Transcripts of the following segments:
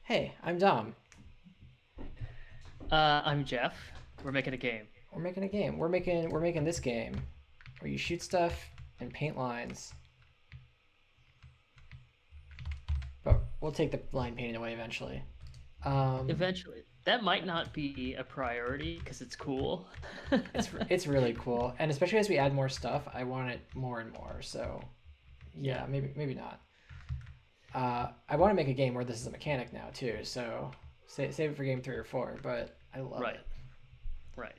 Hey, I'm Dom. I'm Jeff. We're making a game. We're making a game. We're making this game where you shoot stuff and paint lines, but we'll take the line painting away eventually. Um, Eventually, that might not be a priority because it's cool. it's really cool, and especially as we add more stuff, I want it more and more. So Yeah, yeah, maybe not. I want to make a game where this is a mechanic now too. So save it for game 3 or 4. But I love right, it. right.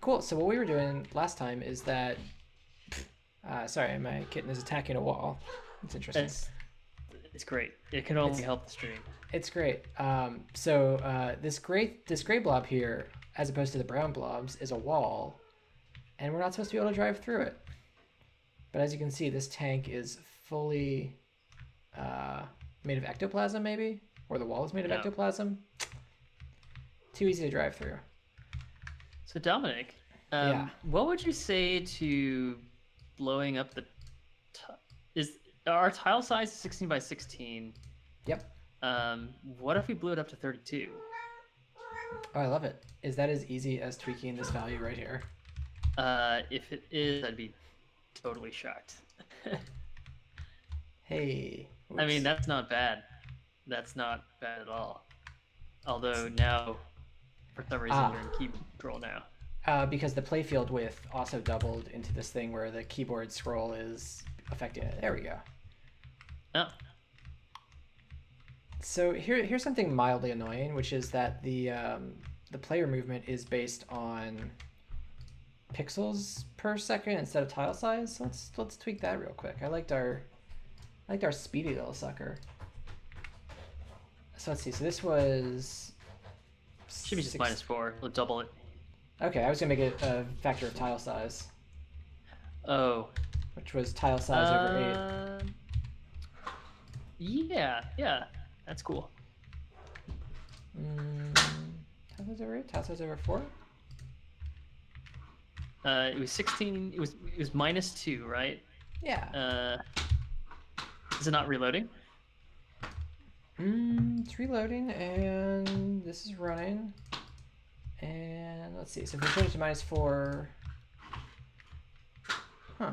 Cool. So what we were doing last time is that. Sorry, my kitten is attacking a wall. It's interesting. It's it's great. It can only It's help the stream. it's great. So this gray blob here, as opposed to the brown blobs, is a wall, and we're not supposed to be able to drive through it. But as you can see, this tank is fully uh, made of ectoplasm, maybe, or the wall is made of Yeah. ectoplasm. Too easy to drive through. So Dominic, Yeah. what would you say to blowing up the is our tile size is 16 by 16? Yep. What if we blew it up to 32? Oh, I love it. Is that as easy as tweaking this value right here? If it is, I'd be totally shocked. Hey. I mean, Whoops. that's not bad. That's not bad at all. Although now, for some reason, Ah. you're in keyboard control now. Because the playfield width also doubled into this thing where the keyboard scroll is affecting it. There we go. Oh, So here's something mildly annoying, which is that the player movement is based on pixels per second instead of tile size. So let's tweak that real quick. I liked our speedy little sucker. So let's see. So this was should be just six. -4. We'll double it. Okay, I was gonna make it a factor of tile size, Oh, which was tile size over 8. um, yeah, yeah, that's cool. Mm, tile size over 8. Tile size over 4. It was 16. It was -2, right? Yeah. Uh, is it not reloading? It's reloading, and this is running. And let's see. So if we change to -4, huh?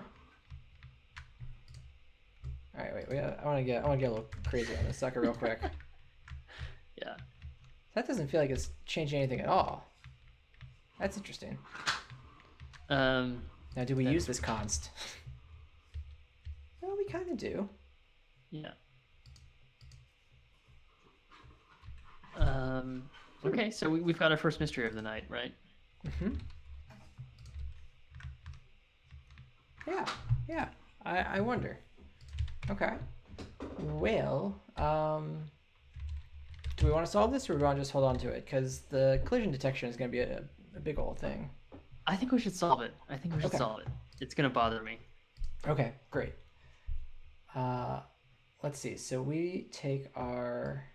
All right, wait. I want to get a little crazy on this sucker real quick. Yeah. That doesn't feel like it's changing anything at all. That's interesting. Um, Now, do we that use is this const? Well, we kind of do. yeah. Um, okay, so we've got our first mystery of the night, right? Hmm. Yeah, yeah. I wonder. Okay. Well, do we want to solve this, or do we want to just hold on to it? Because the collision detection is going to be a big old thing. I think we should solve it. I think we should Okay. solve it. It's gonna bother me. Okay, great. Uh, let's see. So we take our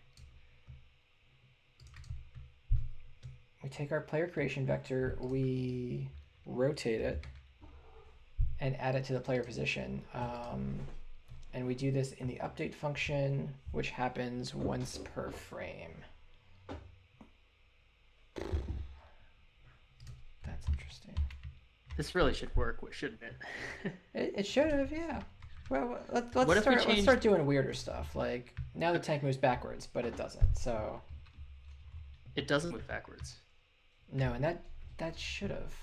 player creation vector, we rotate it, and add it to the player position. And we do this in the update function, which happens once per frame. That's interesting. This really should work, shouldn't it? It should have, yeah. Well, let's What if we start. Let's changed? start doing weirder stuff. Like now the tank moves backwards, but it doesn't. So It doesn't move backwards. no, and that should have,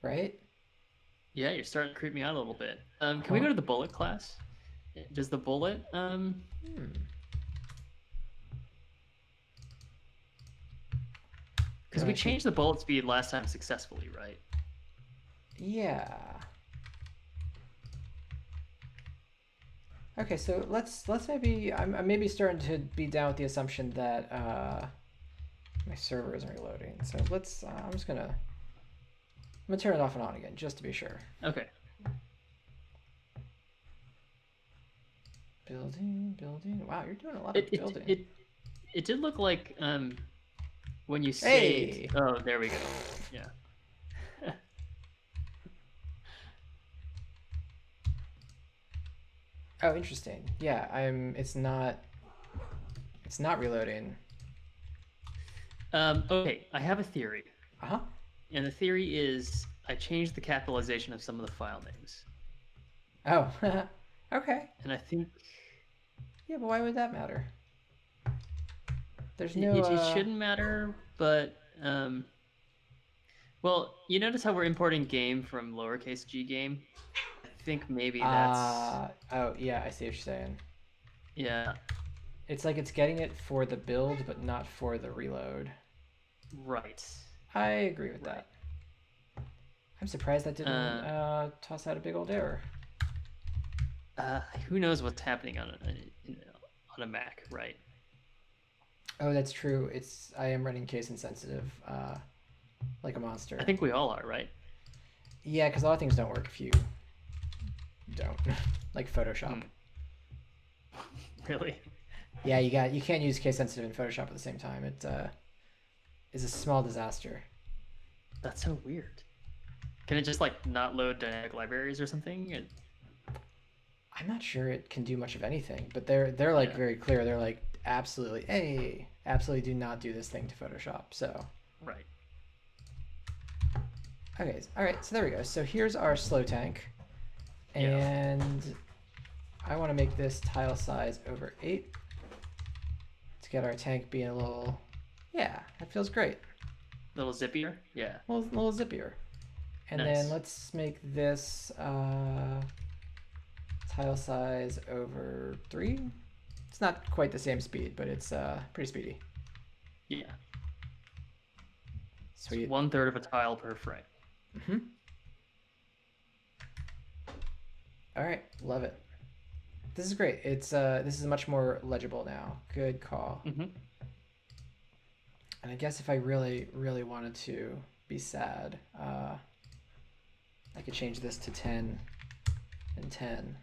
right? Yeah, you're starting to creep me out a little bit. Can we Huh? go to the bullet class? Does the bullet Hmm. because we changed the bullet speed last time successfully, right? Yeah. Okay, so let's maybe I'm maybe starting to be down with the assumption that my server isn't reloading. So I'm gonna turn it off and on again just to be sure. Okay. Building. Wow, you're doing a lot It of it building. it it did look like when you saved. Hey. Oh, there we go. Yeah. Oh, interesting. Yeah, I'm. It's not reloading. Okay, I have a theory, Uh huh. and the theory is I changed the capitalization of some of the file names, Oh, okay. and I think Yeah, but why would that matter? There's it, no. it, it shouldn't matter, but well, you notice how we're importing game from lowercase g game? I think maybe that's Oh, yeah, I see what you're saying. yeah, It's like it's getting it for the build, but not for the reload. right, I agree with right. that. I'm surprised that didn't Uh, toss out a big old error. who knows what's happening on a Mac, right? Oh, that's true. I am running case insensitive, like a I monster. think we all are, right? Yeah, because a lot of things don't work if you don't, like Photoshop. Hmm. Really? Yeah, you can't use case sensitive in Photoshop at the same time. It is a small disaster. That's so weird. Can it just like not load dynamic libraries or something? I'm not sure it can do much of anything, but they're like Yeah, very clear. They're like absolutely, hey, absolutely do not do this thing to Photoshop. So right. okay, all right, so there we go. So here's our slow tank, Yeah. and I want to make this tile size over 8 to get our tank being a little, yeah, that feels great. Little zippier. Yeah. A little zippier. And then Nice. let's make this tile size over 3. It's not quite the same speed, but it's pretty speedy. Yeah. It's Sweet. 1/3 of a tile per frame. Hmm. All right, love it. This is great. This is much more legible now. Good call. Mm-hmm. And I guess if I really, really wanted to be sad, I could change this to 10 and 10.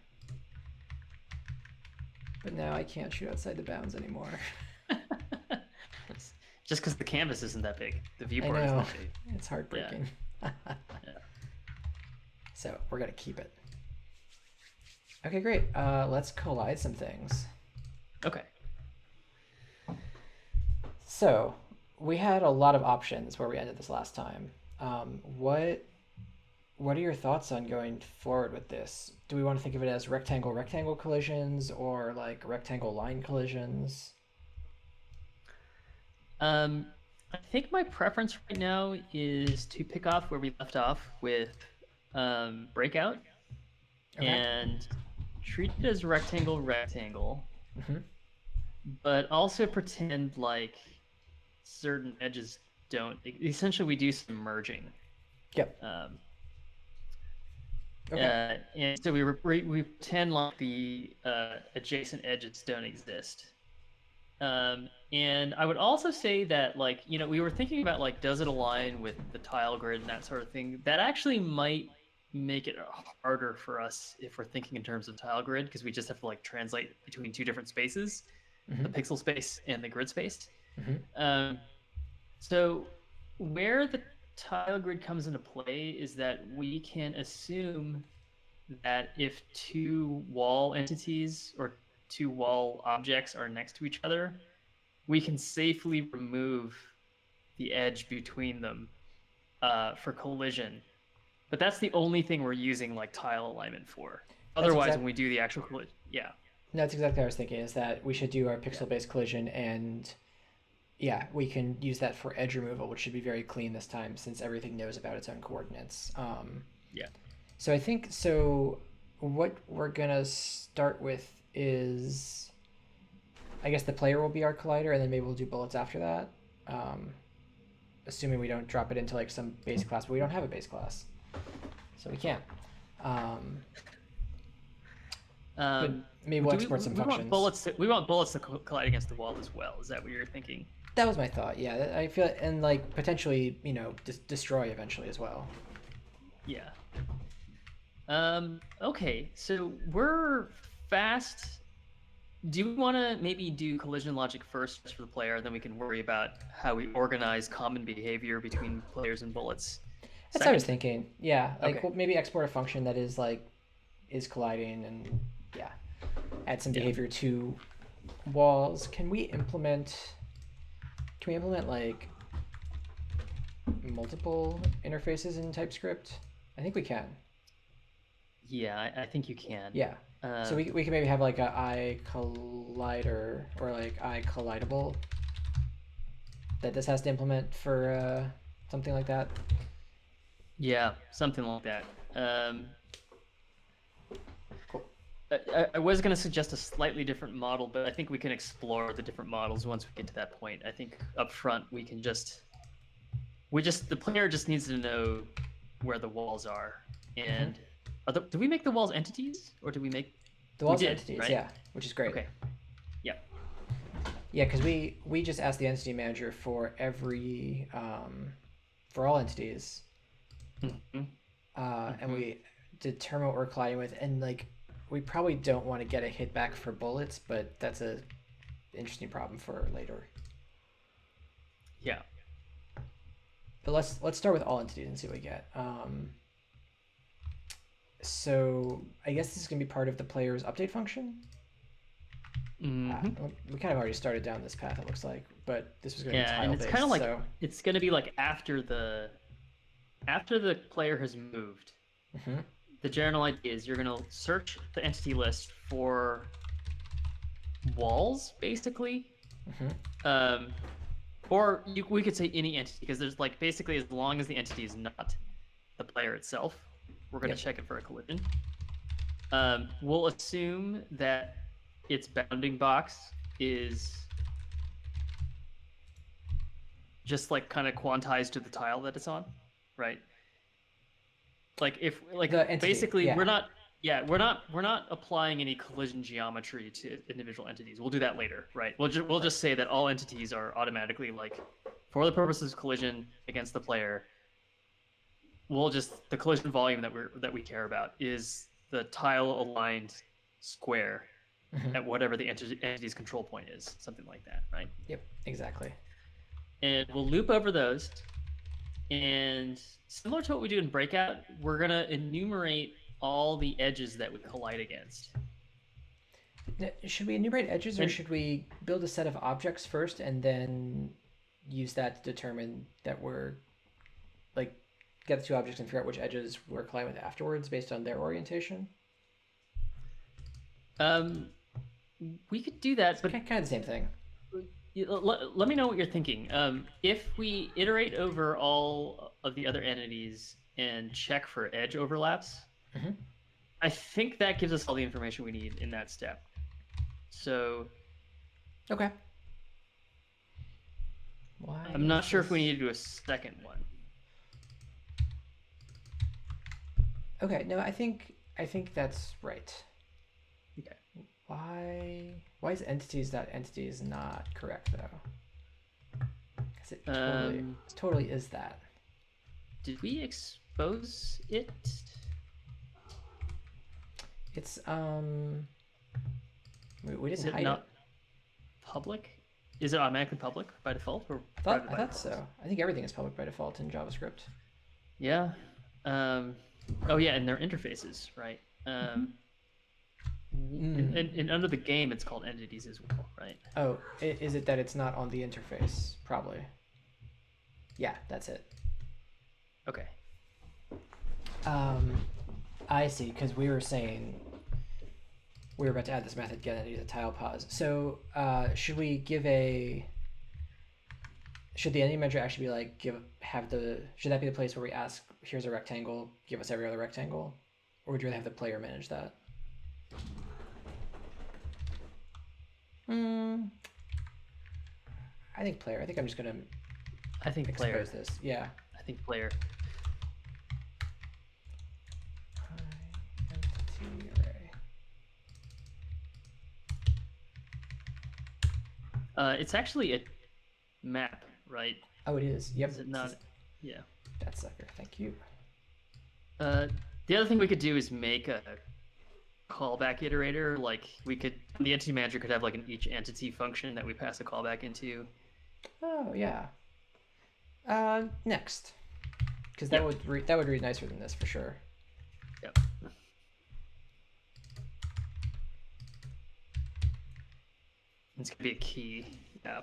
But now I can't shoot outside the bounds anymore. Just because the canvas isn't that big, the I viewport isn't know. that big. It's heartbreaking. Yeah. So we're going to keep it. Okay, great. Let's collide some things. Okay. So we had a lot of options where we ended this last time. What are your thoughts on going forward with this? Do we want to think of it as rectangle rectangle collisions or like rectangle line collisions? Um, I think my preference right now is to pick off where we left off with breakout Okay. and treat it as rectangle rectangle, Hmm. but also pretend like certain edges don't. Essentially, we do some merging. Yep. Um, Okay. and so we pretend like the adjacent edges don't exist. And I would also say that, like, we were thinking about, like, does it align with the tile grid and that sort of thing. That actually might make it harder for us if we're thinking in terms of tile grid, because we just have to, like, translate between two different spaces, the Hmm. pixel space and the grid space. Hmm. Um, so where the tile grid comes into play is that we can assume that if two wall entities or two wall objects are next to each other, we can safely remove the edge between them for collision. But that's the only thing we're using like tile alignment for. That's Otherwise, when exact. we do the actual collision, yeah, That's exactly what I was thinking. Is that we should do our yeah, pixel-based collision, and yeah, we can use that for edge removal, which should be very clean this time since everything knows about its own coordinates. yeah. So I think so. What we're gonna start with is, I guess the player will be our collider, and then maybe we'll do bullets after that. Um, Assuming we don't drop it into like some base class, but we don't have a base class, so we can't. Um, but Um, maybe we'll do export some we want functions. bullets? We want bullets to collide against the wall as well. Is that what you're thinking? That was my thought. Yeah, I feel, and like potentially, destroy eventually as well. Yeah. Okay, so we're fast. Do we want to maybe do collision logic first just for the player, then we can worry about how we organize common behavior between players and bullets That's what I was second? thinking. Yeah, like Okay. we'll maybe export a function that is colliding, and yeah. add some Yeah. behavior to walls. Can we implement like multiple interfaces in TypeScript? I think we can. Yeah, I think you can. Yeah. So Um, we can maybe have like a I collider or like I collidable that this has to implement for something like that. yeah, something like that. Um, Cool. I was going to suggest a slightly different model, but I think we can explore the different models once we get to that point. I think up front we can the player just needs to know where the walls are. And do we make the walls entities, or do we make The walls we are did, entities, right? yeah, which is great. Okay. Yeah. Yeah, because we just asked the entity manager for every for all entities, Mm-hmm. and we determine what we're colliding with, and like we probably don't want to get a hit back for bullets, but that's a interesting problem for later. Yeah. But let's start with all entities and see what we get. So I guess this is gonna be part of the player's update function. Mm-hmm. We kind of already started down this path, it looks like, but this was gonna be Yeah, tile and it's based. kind of like So it's going to be like after the player has moved. Mhm. The general idea is you're going to search the entity list for walls, basically. Mhm. Or we could say any entity, because there's like basically as long as the entity is not the player itself, we're going to Yep. check it for a collision. We'll assume that its bounding box is just like kind of quantized to the tile that it's on, right? Like if like The entity, basically yeah. we're not applying any collision geometry to individual entities. We'll do that later, right? We'll just say that all entities are automatically like, for the purposes of collision against the player, the collision volume that we care about is the tile aligned square Mhm. at whatever the entity's control point is, something like that, right? Yep, exactly. And we'll loop over those. And similar to what we do in Breakout, we're going to enumerate all the edges that we collide against. Should we enumerate edges, or And- should we build a set of objects first and then use that to determine that we're like get the two objects and figure out which edges we're colliding with afterwards based on their orientation? We could do that, but Kind of the same thing. let me know what you're thinking. If we iterate over all of the other entities and check for edge overlaps, Mhm. I think that gives us all the information we need in that step. So Okay. Why? I'm not is sure if we this- need to do a second one. Okay, no, I think that's right. Okay. Why is entities not correct though? Because it totally is that. Did we expose it? It's we Is didn't it hide not it. public? Is it automatically public by default, or I private by thought default? so. I think everything is public by default in JavaScript. Yeah. Oh yeah, and their interfaces, right? And under the game, it's called entities as well, right? Oh, is it that it's not on the interface? Probably. Yeah, that's it. Okay. I see, because we were saying we were about to add this method get entity to tile pause. So should we give should the entity manager actually be like should that be the place where we ask, here's a rectangle, give us every other rectangle? Or would you rather have the player manage that? I think player. I think I'm just gonna I think expose player. this. Yeah. I think player. Entity array. It's actually a map, right? Oh, it is. Yep. Is it not? Yeah. That sucker. Thank you. The other thing we could do is make a callback iterator. Like the entity manager could have like an each entity function that we pass a callback into. Oh yeah. Next, because that Yep. that would read nicer than this for sure. Yep. It's gonna be a key. Yeah.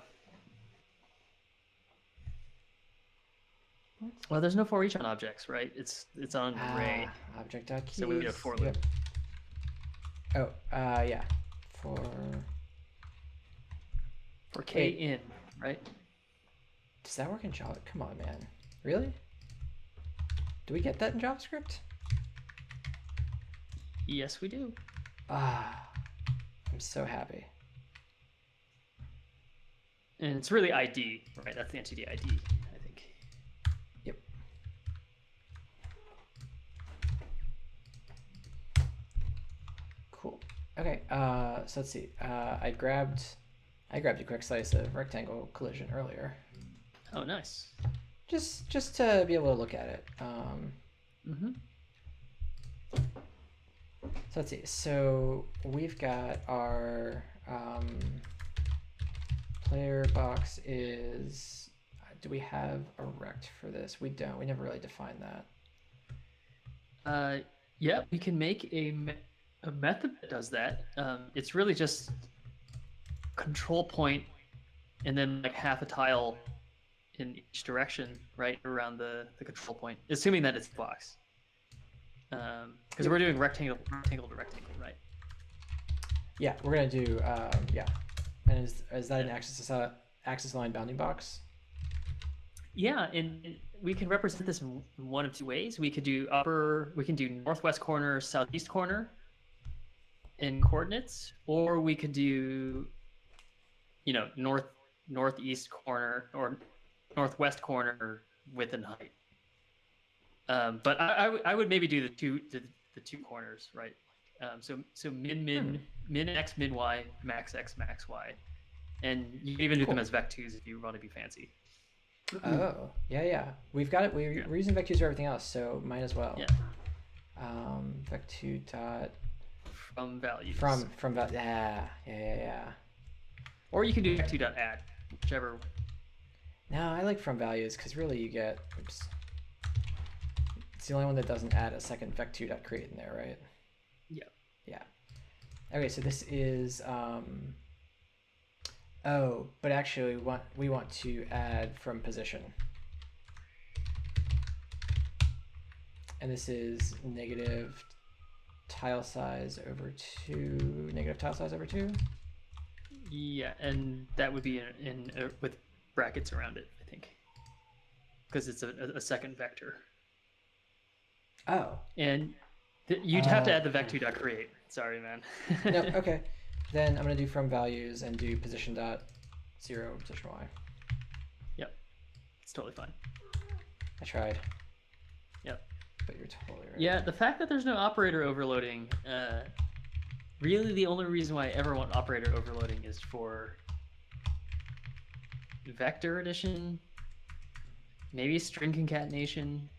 Well, there's no for each on objects, right? It's on array. Object.keys. So we need a for loop. Oh, yeah. For k in, right? Does that work in Java? Come on, man. Really? Do we get that in JavaScript? Yes, we do. I'm so happy. And it's really ID, right? That's the entity ID, I think. Yep. Cool. Okay. So let's see. I grabbed a quick slice of rectangle collision earlier. Oh, nice. Just to be able to look at it. So let's see. So we've got our player box is. Do we have a rect for this? We don't. We never really defined that. Yeah, we can make a method that does that. It's really just control point and then like half a tile in each direction, right around the control point, assuming that it's a box. Because we're doing rectangle to rectangle, right? Yeah, we're gonna do yeah. And is that an axis line bounding box? Yeah, and we can represent this in one of two ways. We could do northwest corner, southeast corner in coordinates, or we could do, northeast corner or northwest corner width and height. But I would maybe do the two corners, right? So min x, min y, max x, max y, and you can even do them as vec2s if you want to be fancy. Oh, yeah. We've got it. We're using vec2s for everything else, so might as well. Yeah. Vec2 dot from values. From yeah. Or you can do vec2 dot add, whichever. No, I like from values because really you get. Oops. It's the only one that doesn't add a second vec2 dot create in there, right? Yeah. Okay, so this is oh, but actually we want to add from position. And this is negative tile size over 2, negative tile size over 2. Yeah, and that would be in with brackets around it, I think, because it's a second vector. Oh. And you'd have to add the vec2 dot create. Sorry, man. No, okay. Then I'm gonna do from values and do position dot 0 position y. Yep, it's totally fine. I tried. Yep. But you're totally right. Yeah, the fact that there's no operator overloading, really the only reason why I ever want operator overloading is for vector addition, maybe string concatenation.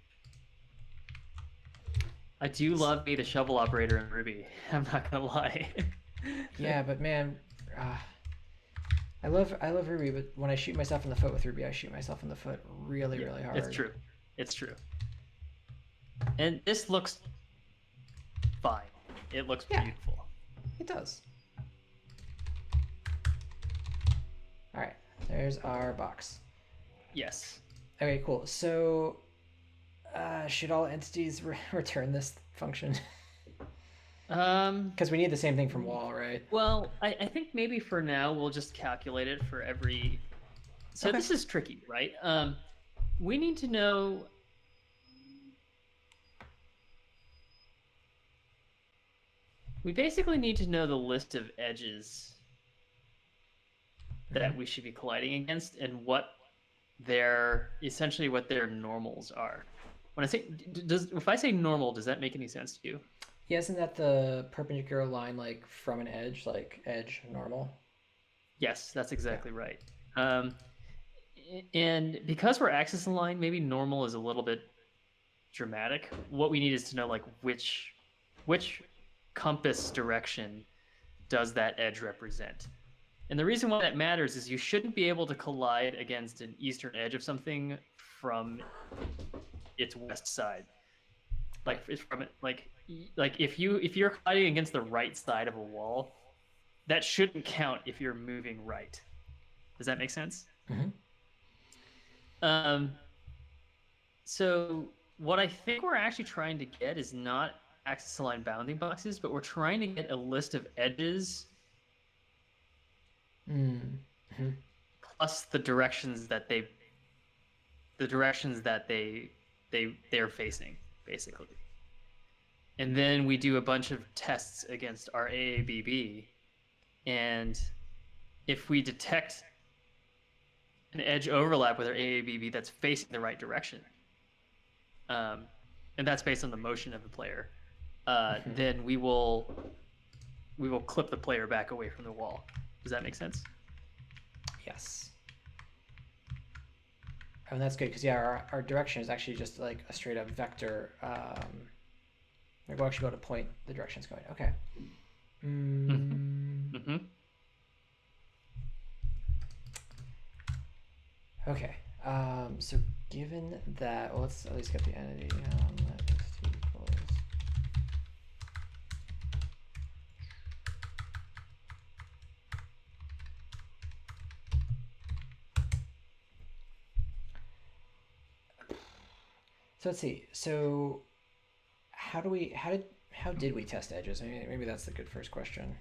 I do love me the shovel operator in Ruby. I'm not gonna lie. Yeah, but man, I love Ruby, but when I shoot myself in the foot with Ruby, I shoot myself in the foot really hard. It's true. And this looks fine. It looks beautiful. It does. All right, there's our box. Yes. Okay, cool. So, should all entities return this function? Because we need the same thing from wall, right? Well, I think maybe for now we'll just calculate it for every. So This is tricky, right? We need to know. We basically need to know the list of edges that we should be colliding against and what their normals are. When I say if I say normal, does that make any sense to you? Yeah, isn't that the perpendicular line like from an edge, like edge normal? Yes, that's exactly right. And because we're axis aligned, maybe normal is a little bit dramatic. What we need is to know like which compass direction does that edge represent. And the reason why that matters is you shouldn't be able to collide against an eastern edge of something from its west side. Like if you're colliding against the right side of a wall, that shouldn't count if you're moving right. Does that make sense? Hmm. Um, so what I think we're actually trying to get is not axis aligned bounding boxes, but we're trying to get a list of edges Mm-hmm. plus the directions that they're facing, basically. And then we do a bunch of tests against our AABB, and if we detect an edge overlap with our AABB that's facing the right direction, and that's based on the motion of the player, then we will clip the player back away from the wall. Does that make sense? Yes. Oh, and that's good because yeah, our direction is actually just like a straight up vector. We'll actually be able to point the direction it's going. Okay. Mm-hmm. Okay. So given that, well, let's at least get the entity. Let xt equals. So let's see. So how did we test edges? Maybe that's the good first question.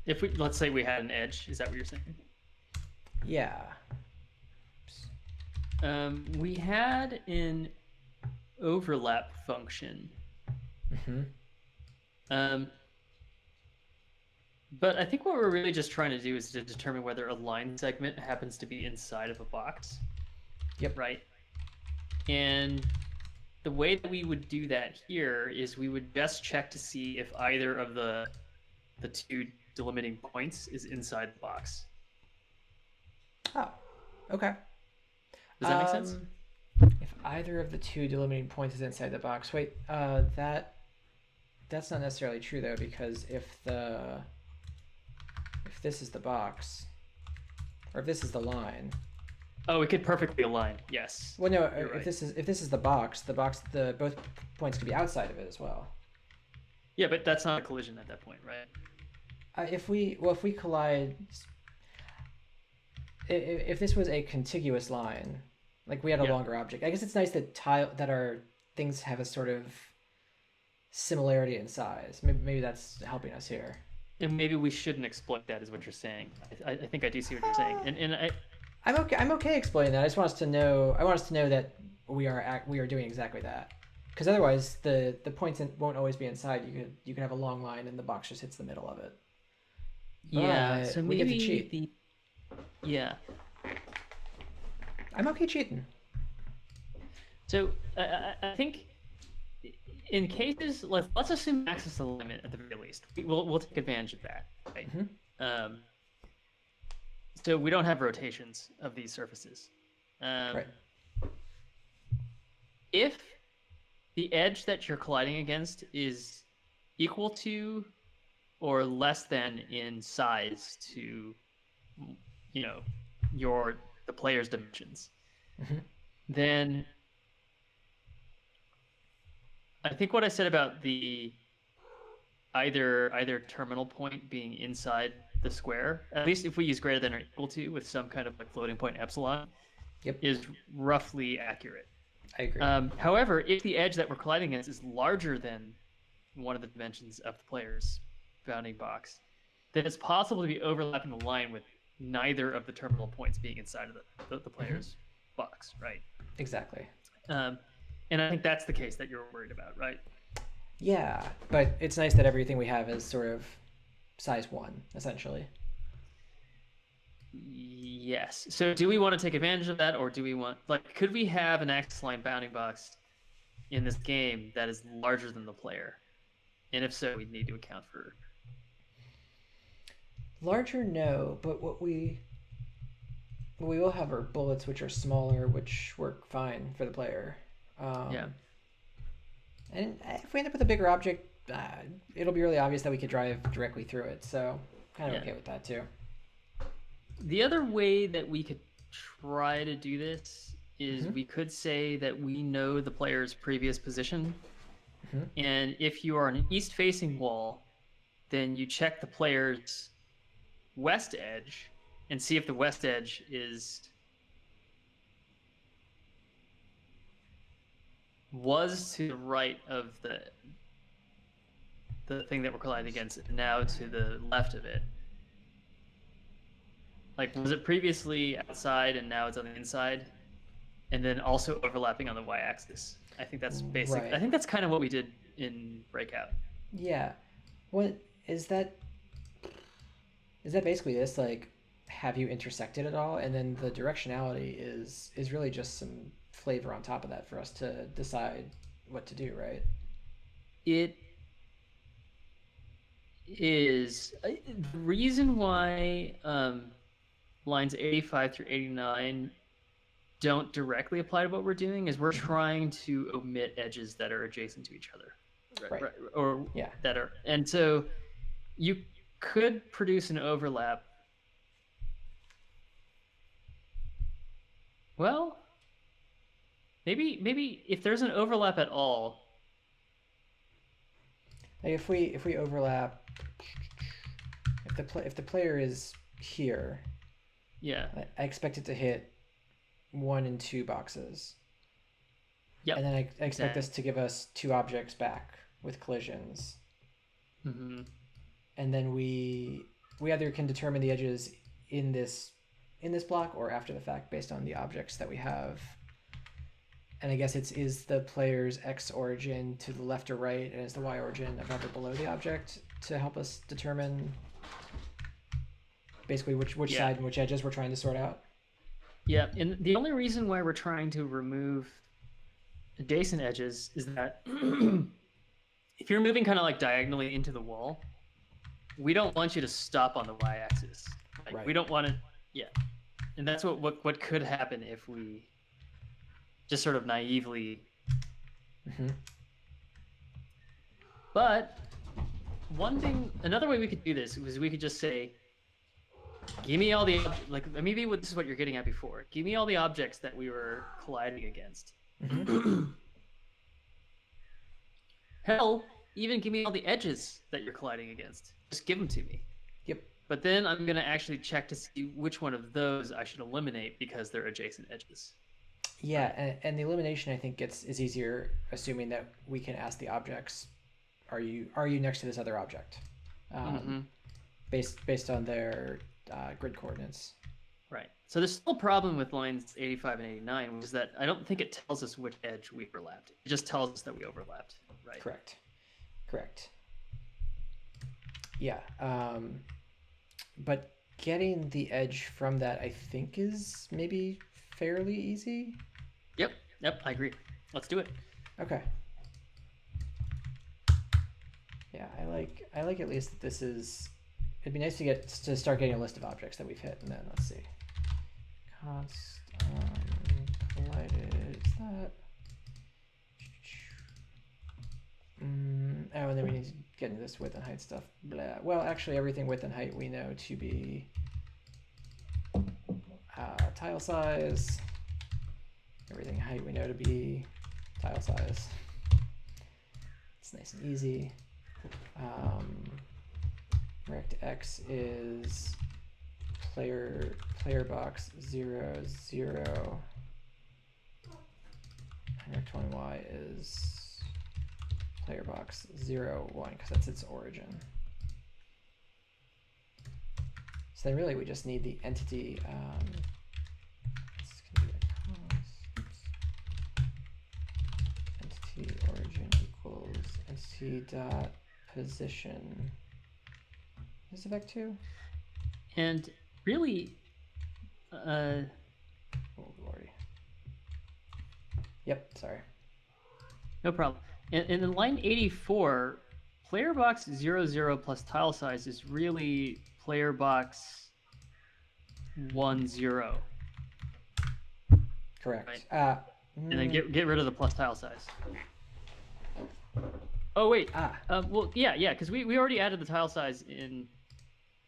If let's say we had an edge, is that what you're saying? Yeah. We had an overlap function. Mm-hmm. But I think what we're really just trying to do is to determine whether a line segment happens to be inside of a box. Yep. Right. And the way that we would do that here is we would just check to see if either of the two delimiting points is inside the box. Oh, okay. Does that make sense? If either of the two delimiting points is inside the box, wait, that's not necessarily true though, because if this is the box, or if this is the line. Oh, it could perfectly align. Yes. Well, no, You're right. this is the box, both points could be outside of it as well. Yeah, but that's not a collision at that point, right? If we collide, if this was a contiguous line, like we had a longer object, I guess it's nice that our things have a sort of similarity in size. Maybe that's helping us here. And maybe we shouldn't exploit that, is what you're saying. I think I do see what you're saying, and I'm okay explaining that. I want us to know that we are doing exactly that. Because otherwise, the points won't always be inside. You could have a long line and the box just hits the middle of it. Yeah, so we maybe get to cheat. Yeah. I'm okay cheating. So I think in cases, let's assume axis alignment at the very least. We'll take advantage of that, right? Mm-hmm. So we don't have rotations of these surfaces. Right. If the edge that you're colliding against is equal to or less than in size to, the player's dimensions, mm-hmm. then I think what I said about the either terminal point being inside the square, at least if we use greater than or equal to with some kind of like floating point epsilon, is roughly accurate. I agree. However, if the edge that we're colliding against is larger than one of the dimensions of the player's bounding box, then it's possible to be overlapping the line with neither of the terminal points being inside of the player's box, right? Exactly. And I think that's the case that you're worried about, right? Yeah, but it's nice that everything we have is sort of size 1, essentially. Yes. So do we want to take advantage of that, or do we want, could we have an axis line bounding box in this game that is larger than the player? And if so, we need to account for... Larger, no, but what we will have are bullets which are smaller, which work fine for the player. Yeah. And if we end up with a bigger object, it'll be really obvious that we could drive directly through it. So kind of okay with that too. The other way that we could try to do this is we could say that we know the player's previous position. And if you are on an east-facing wall, then you check the player's west edge and see if the west edge was to the right of the thing that we're colliding against, and now to the left of it. Like, was it previously outside and now it's on the inside? And then also overlapping on the y-axis. I think that's basic. Right. I think that's kind of what we did in Breakout. Yeah. What is that? Is that basically this? Like, have you intersected at all? And then the directionality is really just some flavor on top of that for us to decide what to do, right? It is the reason why lines 85 through 89 don't directly apply to what we're doing is we're trying to omit edges that are adjacent to each other, Right. or Yeah. that are, and so you could produce an overlap. Well, maybe if there's an overlap at all. Like if we overlap, if the player is here, Yeah. I expect it to hit 1 and 2 boxes. Yep. And then I expect this to give us 2 objects back with collisions. Mm-hmm. And then we either can determine the edges in this block or after the fact based on the objects that we have. And I guess is the player's X origin to the left or right, and is the Y origin above or below the object to help us determine basically which side and which edges we're trying to sort out. Yeah, and the only reason why we're trying to remove adjacent edges is that if you're moving kind of like diagonally into the wall, we don't want you to stop on the y-axis. Like, Right. We don't want to, yeah. And that's what could happen if we just sort of naively. Mm-hmm. But another way we could do this was we could just say, give me all the, like, maybe this is what you're getting at before. Give me all the objects that we were colliding against. Mm-hmm. Hell, even give me all the edges that you're colliding against. Just give them to me. Yep. But then I'm going to actually check to see which one of those I should eliminate because they're adjacent edges. Yeah, and the elimination I think is easier, assuming that we can ask the objects, are you next to this other object, based on their grid coordinates. Right. So there's still a problem with lines 85 and 89, which is that I don't think it tells us which edge we overlapped. It just tells us that we overlapped. Right. Correct. Yeah. But getting the edge from that, I think, is maybe fairly easy. Yep, I agree. Let's do it. Okay. Yeah, I like at least that this is. It'd be nice to start getting a list of objects that we've hit, and then let's see. Const collided. Is that? Oh, and then we need to get into this width and height stuff. Blah. Well, actually, everything width and height we know to be tile size. Everything height we know to be tile size. It's nice and easy. Rect X is player box 0 0. And rect 1Y is player box 0 1 because that's its origin. So then really we just need the entity. Entity origin equals entity dot position. Is it vec2? And really, oh lordy. Yep, sorry. No problem. And in line 84, player box 0 0 plus tile size is really player box 1 0. Correct. Right. And then get rid of the plus tile size. Oh wait. Well, yeah, because we already added the tile size in.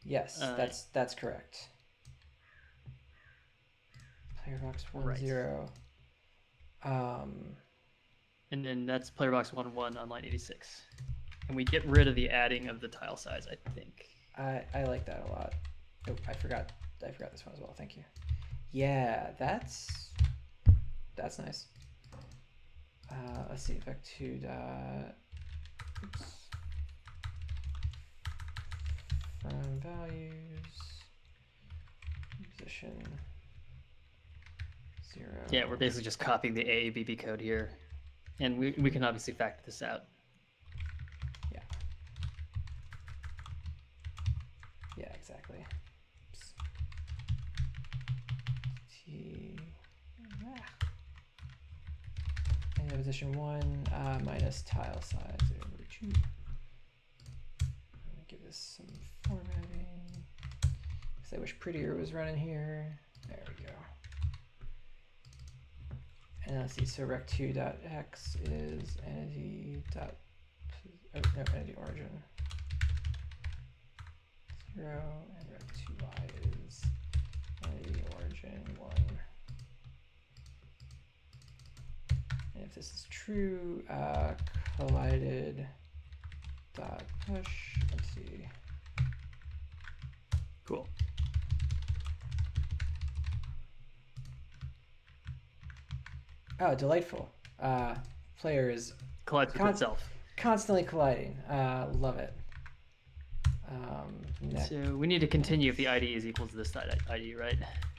Yes, that's correct. Player box 1 right. 0. And then that's player box 1 1 on line 86. and we get rid of the adding of the tile size, I think. I like that a lot. Oh, I forgot this one as well. Thank you. Yeah, that's nice. Let's see, vec2 dot, oops, from values, position 0. Yeah, we're basically just copying the AABB code here, and we can obviously factor this out. Yeah. Yeah, exactly. Oops. T. And position 1 minus tile size over 2. Give this some formatting because I wish Prettier was running here. There we go. And let's see, so rect2.x is entity dot, oh no, entity origin 0, and rect2y is entity origin 1. And if this is true, collided dot push, let's see. Cool. Oh, delightful. Player is Collides with itself. Constantly colliding. Love it. So we need to continue if the ID is equal to this ID, right?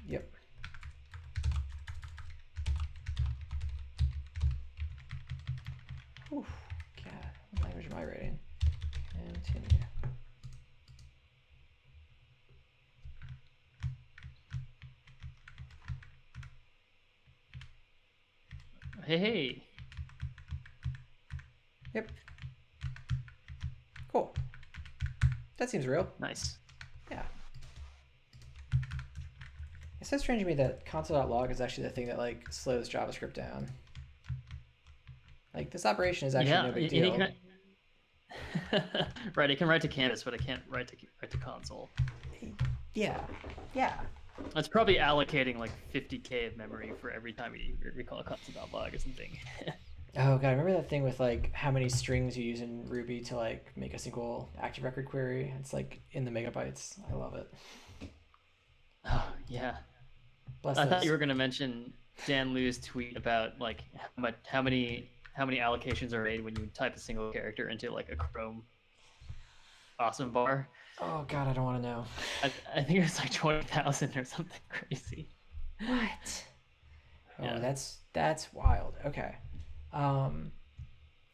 Yep. Whew. God, what language am I writing? Continue. Hey. Yep. Cool. That seems real. Nice. Yeah. It's so strange to me that console.log is actually the thing that like slows JavaScript down. Like this operation is actually no big deal. Right, it can write to canvas, but it can't write to console. Yeah. Yeah. It's probably allocating like 50K of memory for every time you recall a console.log or something. Oh god, remember that thing with like how many strings you use in Ruby to like make a single active record query? It's like in the megabytes. I love it. Oh yeah. Bless I those. thought you were gonna mention Dan Liu's tweet about like how many allocations are made when you type a single character into like a Chrome awesome bar. Oh god, I don't want to know. I think it's like 20,000 or something crazy. What? Yeah. Oh, that's wild. Okay.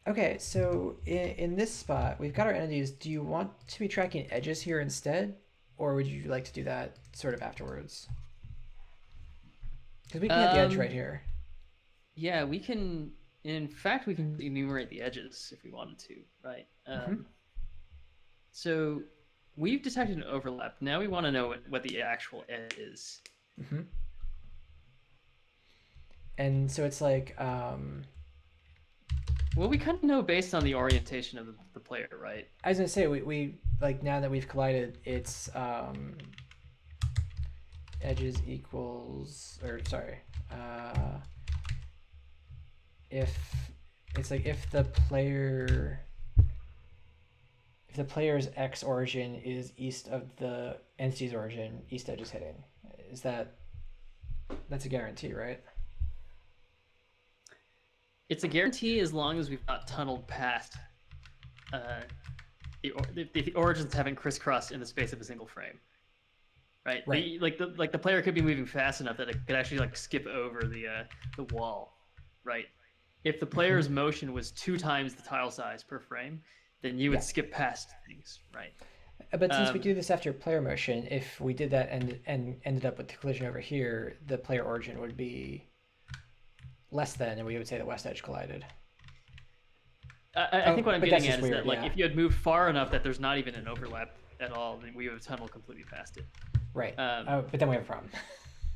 Okay, so in this spot, we've got our entities. Do you want to be tracking edges here instead? Or would you like to do that sort of afterwards? Because we can get the edge right here. Yeah, we can. In fact, we can enumerate the edges if we wanted to, right? So we've detected an overlap. Now we want to know what the actual edge is. Mm-hmm. And so it's like... Well, we kind of know based on the orientation of the player, right? I was gonna say we like now that we've collided, it's edges equals, or sorry, if it's like if the player's X origin is east of the entity's origin, east edge is hitting. That's a guarantee, right? It's a guarantee as long as we've not tunneled past the origins haven't crisscrossed in the space of a single frame, right? Right. The player could be moving fast enough that it could actually like skip over the wall, right? If the player's motion was 2 times the tile size per frame, then you would skip past things, right? But since we do this after player motion, if we did that and ended up with the collision over here, the player origin would be less than, and we would say the west edge collided. I think what I'm getting at is weird, that like if you had moved far enough that there's not even an overlap at all, then we would have tunneled completely past it. Right. But then we have a problem.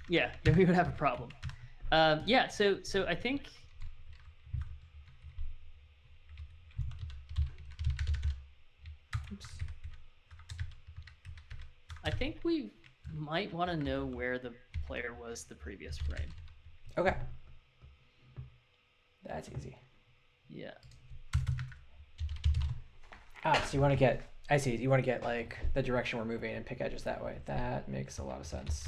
Yeah, then we would have a problem. Yeah. So I think. Oops. I think we might want to know where the player was the previous frame. Okay. That's easy. Yeah. Ah, so you want to get, I see, you want to get like the direction we're moving and pick edges that way. That makes a lot of sense.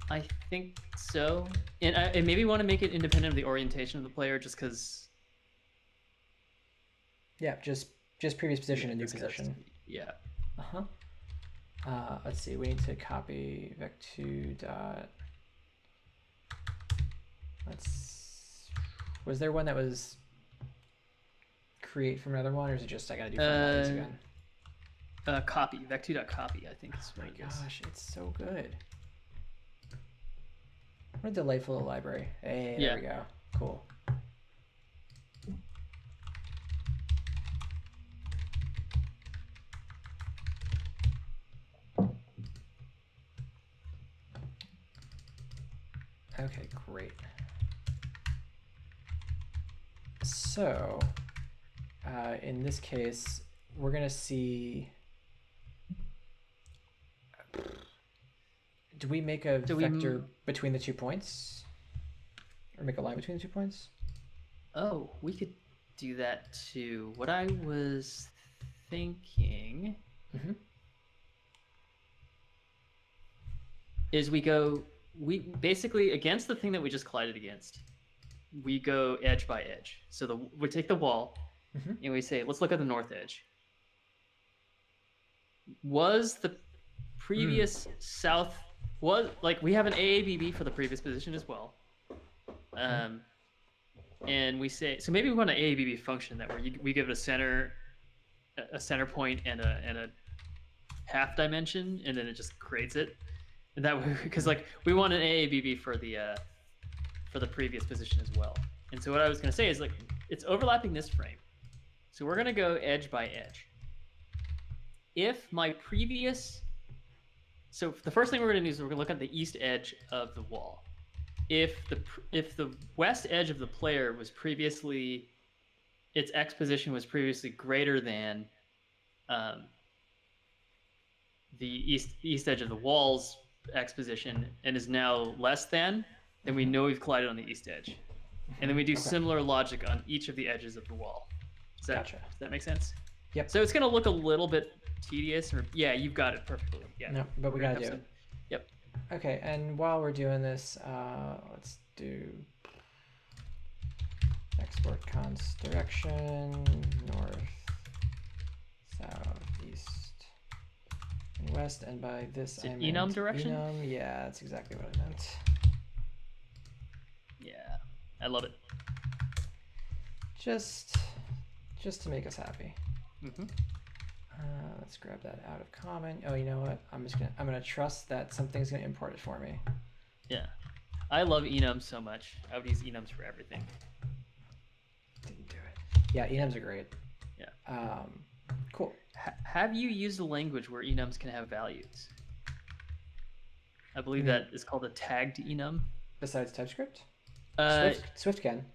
I think so, and maybe want to make it independent of the orientation of the player, just because. Yeah, just previous position and new just 'cause- position. Yeah. Uh-huh. Let's see, we need to copy vec2 dot. Was there one that was create from another one, or is it just I gotta do find values again? Copy vec2.copy, I think is what it is. Gosh, it's so good. What a delightful little library. Hey, there we go. Cool. Okay, great. So, in this case, we're gonna see. Do we make a vector between the 2 points, or make a line between the 2 points? Oh, we could do that too. What I was thinking is we basically, against the thing that we just collided against, we go edge by edge. So we take the wall and we say, let's look at the north edge. Was the previous south, was like, we have an AABB for the previous position as well. And we say, so maybe we want an AABB function that where we give it a center point and a half dimension, and then it just creates it. And that way, because like we want an AABB for the previous position as well. And so what I was gonna say is like it's overlapping this frame. So we're gonna go edge by edge. If my previous, so the first thing we're gonna do is we're gonna look at the east edge of the wall. If the west edge of the player was previously, its X position was previously greater than the east edge of the wall's X position and is now less than, then we know we've collided on the east edge. And then we do similar logic on each of the edges of the wall. Does that make sense? Yep. So it's going to look a little bit tedious, or yeah, you've got it perfectly. Yeah. No, but we got to do it. Yep. Okay, and while we're doing this, let's do export const direction, north, south, east, and west, and by this I meant enum direction? Enum. Yeah, that's exactly what I meant. Yeah, I love it. Just to make us happy. Let's grab that out of comment. Oh, you know what? I'm gonna trust that something's gonna import it for me. Yeah, I love enums so much. I would use enums for everything. Didn't do it. Yeah, enums are great. Yeah. Cool. Have you used a language where enums can have values? I believe that is called a tagged enum. Besides TypeScript? Swift can.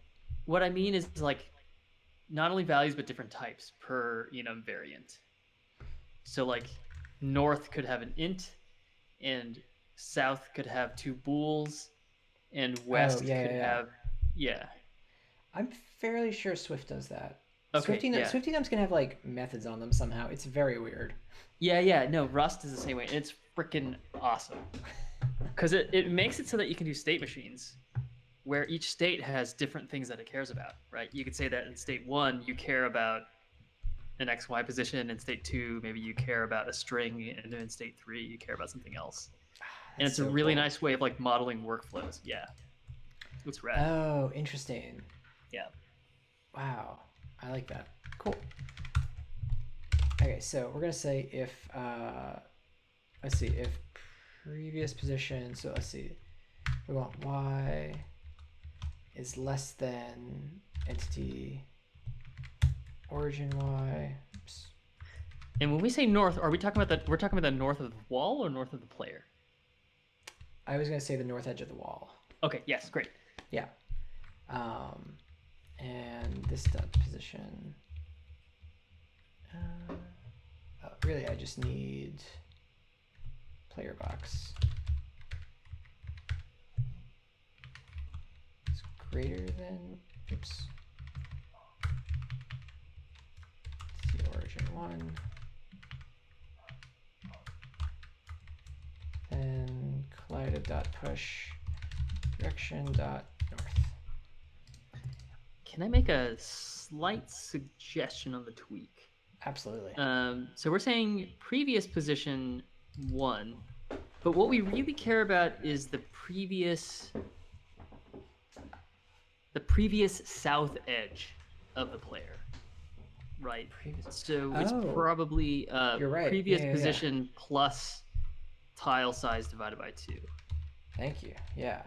What I mean is like not only values but different types per enum variant. So like north could have an int, and south could have 2 bools, and west could have I'm fairly sure Swift does that. Okay, Swift enums can have like methods on them somehow. It's very weird. Yeah. No, Rust is the same way, and it's freaking awesome because it makes it so that you can do state machines where each state has different things that it cares about, right? You could say that in state 1 you care about an XY position, in state 2 maybe you care about a string, and in state 3 you care about something else. And it's a really nice way of like modeling workflows. Yeah, it's rad. Oh, interesting. Yeah. Wow, I like that. Cool. Okay, so we're gonna say if let's see, if previous position. So let's see, we want y is less than entity origin y. Oops. And when we say north, are we talking about that? We're talking about the north of the wall or north of the player? I was gonna say the north edge of the wall. Okay. Yes. Great. Yeah. And this dot position. Really, I just need player box. It's greater than. Oops. Let's see origin. direction 1. Then collided.push direction.north. Can I make a slight suggestion on the tweak? Absolutely. So we're saying previous position 1, but what we really care about is the previous south edge of the player, right? So it's probably you're right. previous position plus tile size divided by 2. Thank you. Yeah.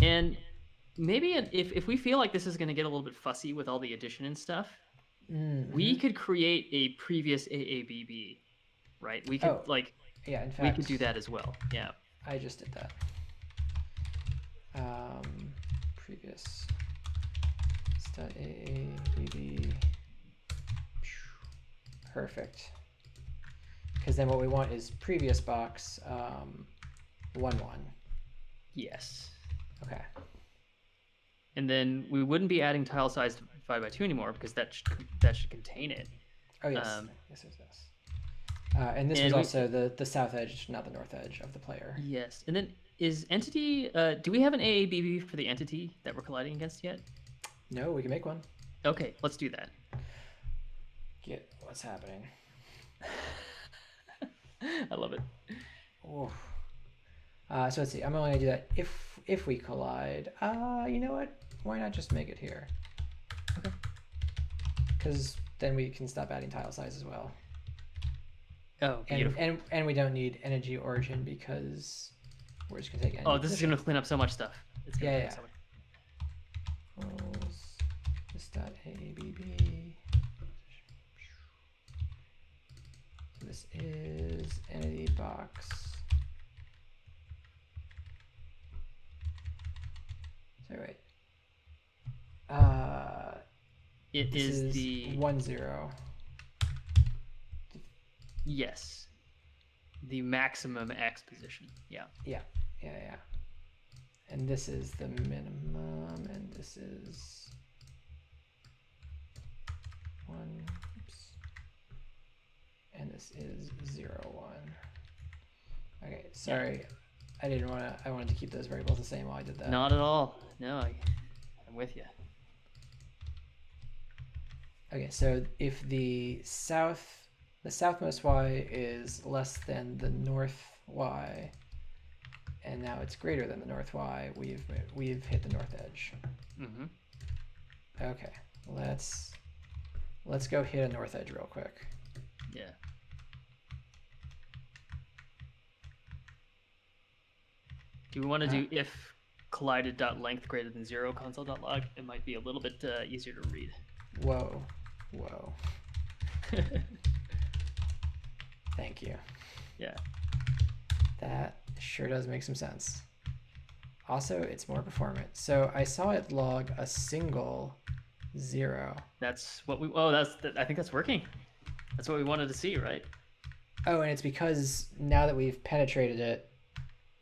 And maybe if we feel like this is going to get a little bit fussy with all the addition and stuff, we could create a previous AABB, right? We could in fact, we could do that as well. Yeah. I just did that. Previous .AABB. Perfect. Because then what we want is previous box 1 1. Yes. Okay. And then we wouldn't be adding tile size divided by 2 anymore because that should contain it. Oh yes. Yes. And this was also the south edge, not the north edge of the player. Yes. And then is entity? Do we have an AABB for the entity that we're colliding against yet? No, we can make one. Okay, let's do that. Get what's happening. I love it. Oh. So let's see. I'm only gonna do that if we collide. You know what? Why not just make it here? Okay. Because then we can stop adding tile size as well. Oh, beautiful. And we don't need energy origin because we're just gonna take energy. Oh, this is gonna clean up so much stuff. It's gonna yeah. This .AABB. So this is entity box. So right. It is the 1 0. Yes. The maximum X position. Yeah. Yeah. And this is the minimum, and this is 1. Oops. And this is 0 1. Okay, sorry. Yeah. I wanted to keep those variables the same while I did that. Not at all. No, I'm with you. Okay, so if the southmost y is less than the north y, and now it's greater than the north y, we've hit the north edge. Mm-hmm. Okay, let's go hit a north edge real quick. Yeah. Do we want to do if collided.length greater than 0 console.log? It might be a little bit easier to read. Whoa. Thank you. Yeah. That sure does make some sense. Also, it's more performant. So I saw it log a single 0. That's what we. I think that's working. That's what we wanted to see, right? Oh, and it's because now that we've penetrated it,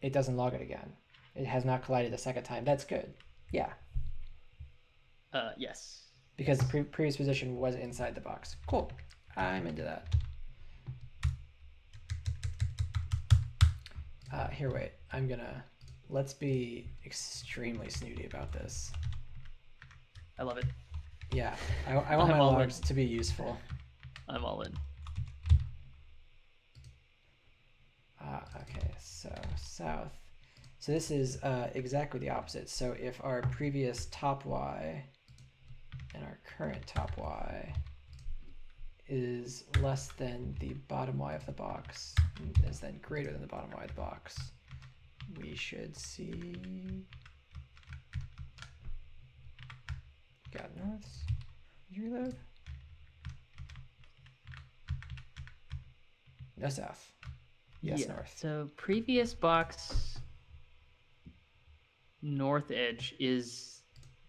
it doesn't log it again. It has not collided a second time. That's good. Yeah. Yes. Because the previous position was inside the box. Cool. I'm into that. Here, wait. Let's be extremely snooty about this. I love it. Yeah. I want my logs to be useful. I'm all in. Okay, so south. So this is exactly the opposite. So if our previous top y and our current top y is less than the bottom y of the box, is then greater than the bottom y of the box, we should see got north. Did you reload? No south. Yes, yeah. North. So previous box north edge is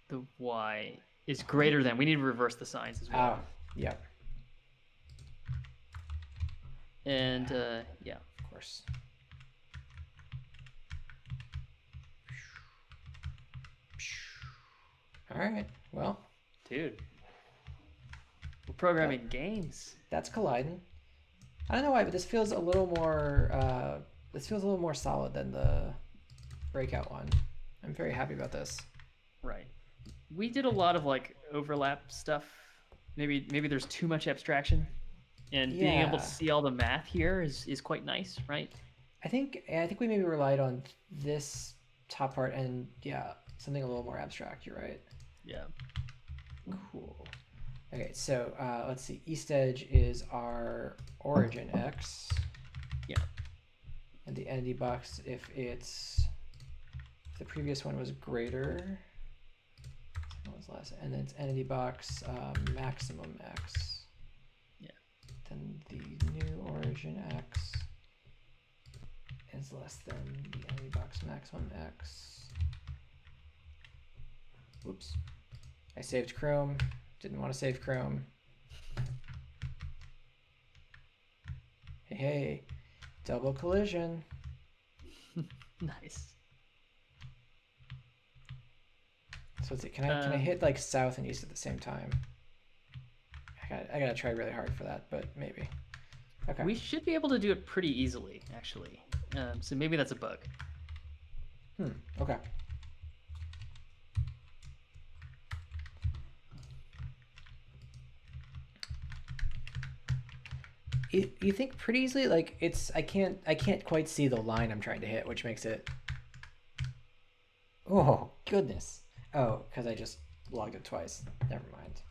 the y is greater than. We need to reverse the signs as well. Yeah. And yeah, of course. All right. Well, dude, we're programming games. That's colliding. I don't know why, but this feels a little more. This feels a little more solid than the breakout one. I'm very happy about this. Right. We did a lot of like overlap stuff. Maybe there's too much abstraction, and being able to Yeah. see all the math here is quite nice, right? I think we maybe relied on this top part and yeah, something a little more abstract. You're right. Yeah. Cool. Okay, so let's see. East edge is our origin x. Yeah. And the entity box, if the previous one was greater, what was less, and then it's entity box maximum x. Yeah. Then the new origin x is less than the entity box maximum x. Whoops. I saved Chrome. Didn't want to save Chrome. Hey, hey. Double collision. Nice. So let's see. Can I hit like south and east at the same time? I gotta try really hard for that, but maybe. Okay. We should be able to do it pretty easily, actually. So maybe that's a bug. Okay. You think pretty easily? Like I can't quite see the line I'm trying to hit, which makes it. Oh goodness. Oh, because I just logged it twice. Never mind.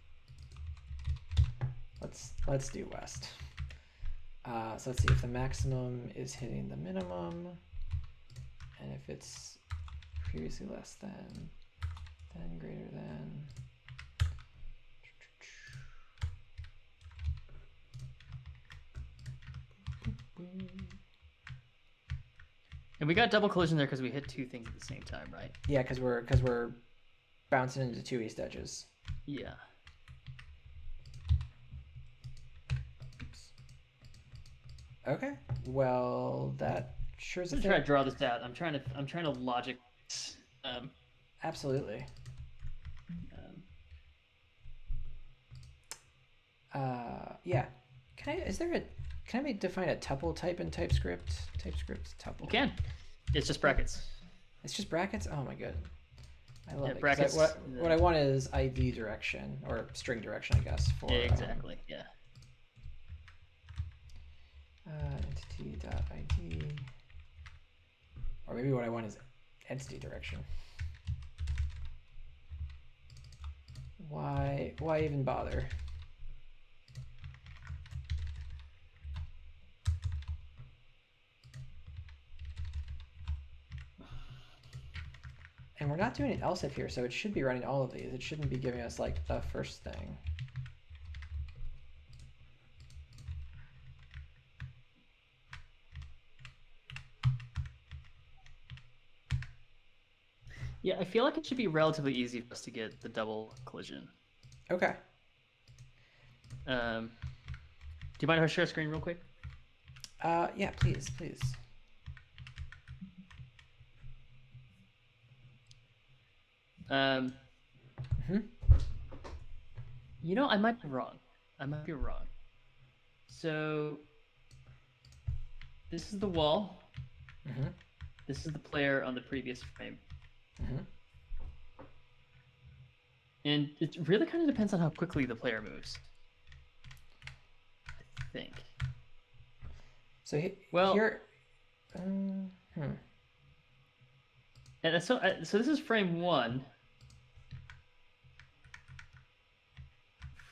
Let's do west. So let's see if the maximum is hitting the minimum, and if it's previously less than, then greater than. And we got double collision there because we hit two things at the same time, right? Yeah, because we're bouncing into two east edges. Yeah. Oops. Okay. Well, that sure is a I'm thing. trying to draw this out. I'm trying to logic. Absolutely. Yeah. Can I define a tuple type in TypeScript? TypeScript tuple. You can. It's just brackets. It's just brackets? Oh my god. I love it. 'Cause Brackets. What I want is ID direction, or string direction, I guess. For Yeah, exactly. Yeah. Entity.id. Or maybe what I want is entity direction. Why even bother? And we're not doing an else if here, so it should be running all of these. It shouldn't be giving us like the first thing. Yeah, I feel like it should be relatively easy for us to get the double collision. Okay. Do you mind if I share screen real quick? Yeah, please. You know, I might be wrong. So this is the wall. This is the player on the previous frame. And it really kind of depends on how quickly the player moves, I think. So well, here. And so this is frame one.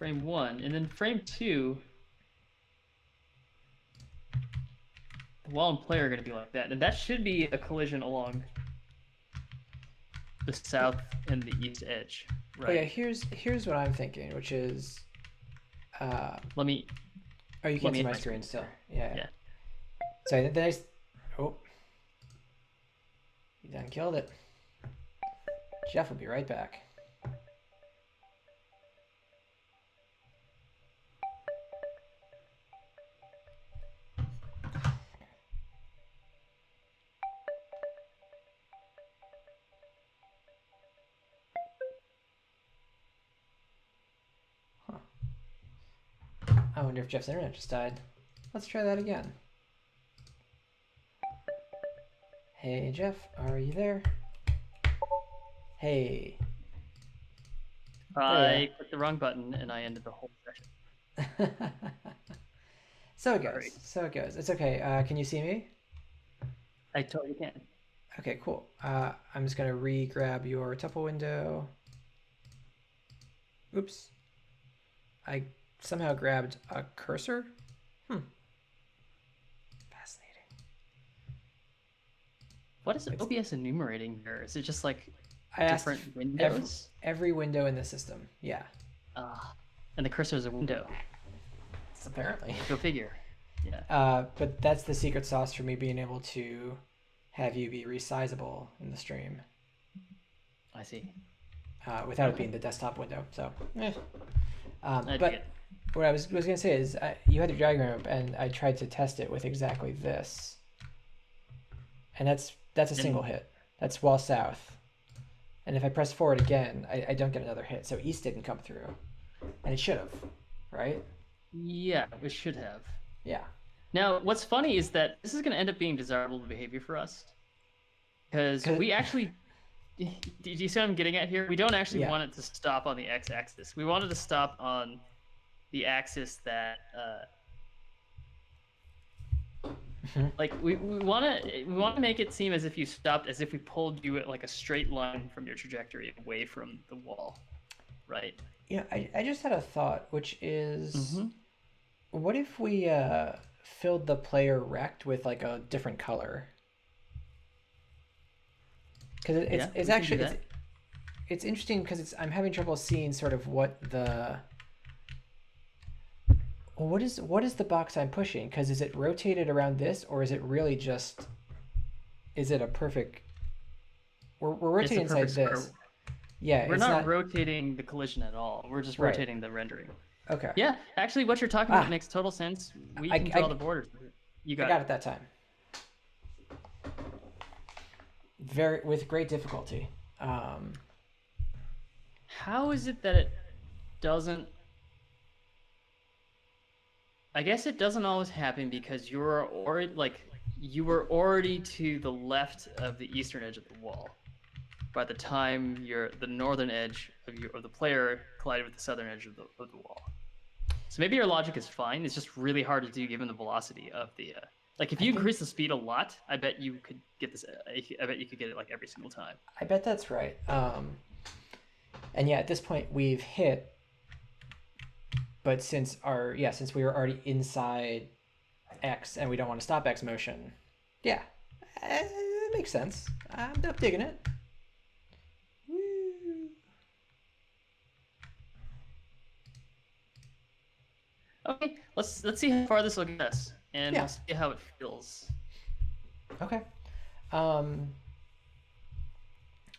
And then frame two, the wall and player are going to be like that, and that should be a collision along the south and the east edge, right? Oh yeah, here's what I'm thinking, which is. Let me. Oh, you can't see my screen still. Yeah. So then I. Oh. You done killed it. Jeff will be right back. I wonder if Jeff's internet just died. Let's try that again. Hey, Jeff, are you there? Hey. I clicked the wrong button and I ended the whole session. So it goes. Sorry. So it goes. It's okay. Can you see me? I totally can. Okay, cool. I'm just gonna re-grab your tuple window. Oops. I somehow grabbed a cursor. Fascinating. What is OBS enumerating here? Is it just like I asked different windows? every window in the system. Yeah, And the cursor is a window. apparently. Go figure. Yeah. But that's the secret sauce for me being able to have you be resizable in the stream I see. without it being the desktop window. So, I dig but it. what I was gonna say is you had the diagram up, and I tried to test it with exactly this, and that's a single hit. That's wall south, and if I press forward again, I don't get another hit. So east didn't come through, and it should have, right? Yeah, it should have. Yeah. Now, what's funny is that this is going to end up being desirable behavior for us. Because we actually... Do you see what I'm getting at here? We don't actually want it to stop on the x-axis. We want it to stop on the axis that... Like, we want to make it seem as if you stopped, as if we pulled you at like a straight line from your trajectory away from the wall. Right? Yeah, I just had a thought, which is... What if we filled the player rect with like a different color? Because it's actually it's interesting because I'm having trouble seeing sort of what is the box I'm pushing? Because is it rotated around this, or is it really just is it a perfect? We're rotating inside this. Yeah, we're not rotating the collision at all. We're just rotating the rendering. Okay. Yeah, actually, what you're talking about makes total sense. We can draw the borders. You got it that time. With great difficulty. How is it that it doesn't? I guess it doesn't always happen because you were already to the left of the eastern edge of the wall by the time the northern edge of the player collided with the southern edge of the wall. So maybe your logic is fine. It's just really hard to do given the velocity of the. Like if you increase the speed a lot, I bet you could get this. I bet you could get it like every single time. I bet that's right. And yeah, at this point we've hit. But since we were already inside X and we don't want to stop X motion, yeah, it makes sense. I'm digging it. Okay, let's see how far this will get us, and we'll see how it feels. Okay.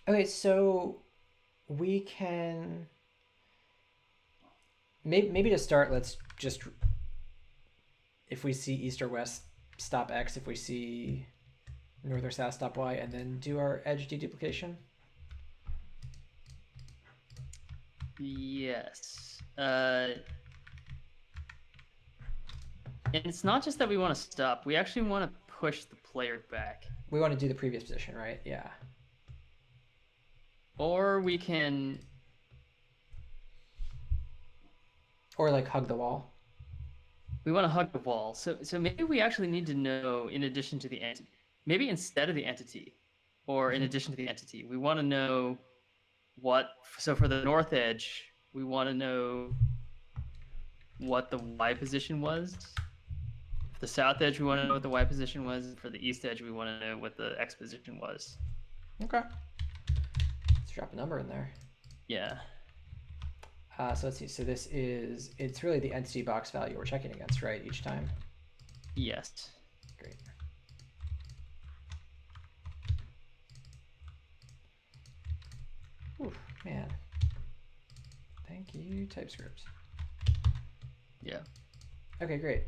Okay, so we can maybe to start. Let's just if we see east or west, stop X. If we see north or south, stop Y, and then do our edge deduplication. Yes. And it's not just that we want to stop. We actually want to push the player back. We want to do the previous position, right? Yeah. Or we can... Or like hug the wall. We want to hug the wall. So maybe we actually need to know, in addition to the entity, maybe instead of the entity, or in addition to the entity, we want to know what... So for the north edge, we want to know what the Y position was. The south edge, we want to know what the Y position was. For the east edge, we want to know what the X position was. Okay. Let's drop a number in there. Yeah. So let's see. So it's really the entity box value we're checking against, right? Each time? Yes. Great. Ooh, man. Thank you, TypeScript. Yeah. Okay, great.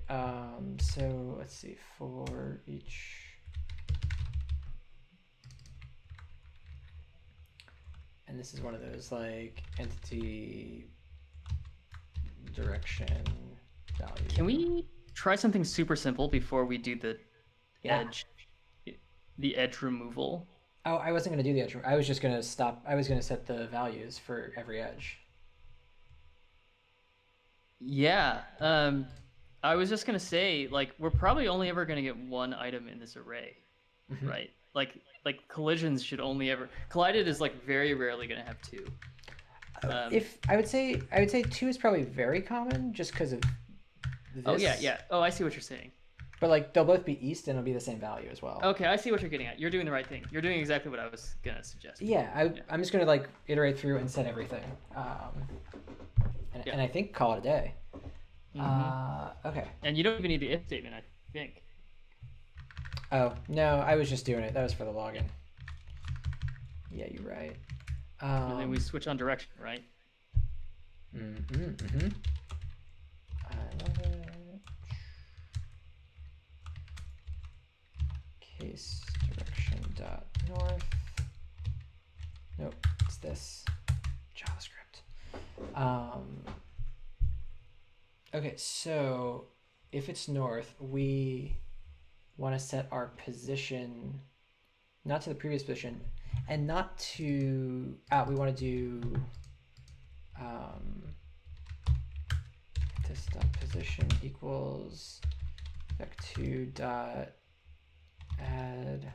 So let's see, for each... And this is one of those like entity direction value. Can we try something super simple before we do the Yeah. edge, the edge removal? Oh, I wasn't gonna do the edge. I was just gonna stop. I was gonna set the values for every edge. Yeah. I was just gonna say, like, we're probably only ever gonna get one item in this array, Hmm. right? Like collisions should only ever collided is like very rarely gonna have two. Um, If I would say two is probably very common just because of oh yeah, this. yeah. Oh, I see what you're saying. But like they'll both be east and it'll be the same value as well. Okay, I see what you're getting at. You're doing the right thing. You're doing exactly what I was gonna suggest. Yeah, Yeah. I'm just gonna like iterate through and set everything, and, Yeah. and I think call it a day. Okay. And you don't even need the if statement, I think. Oh no, I was just doing it. That was for the login. Yeah, you're right. And then we switch on direction, right? Mm-hmm. I love it. Case direction dot north. Nope, it's this JavaScript. Okay, so if it's north, we want to set our position not to the previous position and not to we want to do this dot position equals vec2 dot add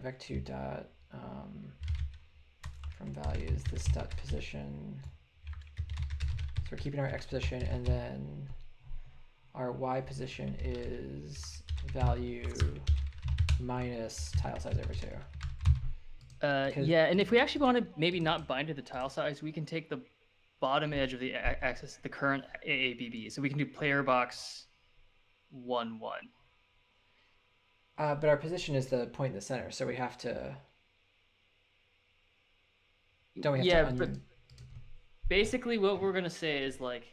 vec2 dot from values this dot position. So we're keeping our x position, and then our y position is value minus tile size over 2. Yeah, and if we actually want to maybe not bind to the tile size, we can take the bottom edge of the axis, the current AABB. So we can do player box 1, 1. But our position is the point in the center, so we have to. Don't we have Yeah, to? but basically what we're gonna say is like,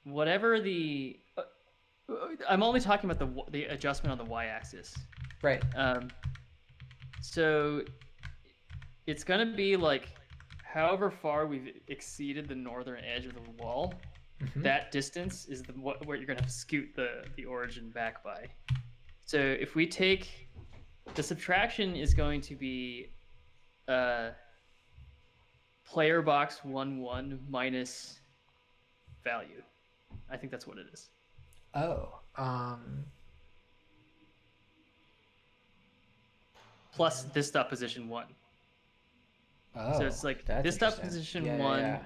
whatever the, I'm only talking about the adjustment on the y-axis. Right. So it's gonna be like, however far we've exceeded the northern edge of the wall, that distance is where you're gonna have to scoot the origin back by. So if we take, the subtraction is going to be player box 1, 1 minus value. I think that's what it is. Oh. Plus this dot position 1. Oh. So it's like that's this dot interesting. position Yeah, 1 yeah.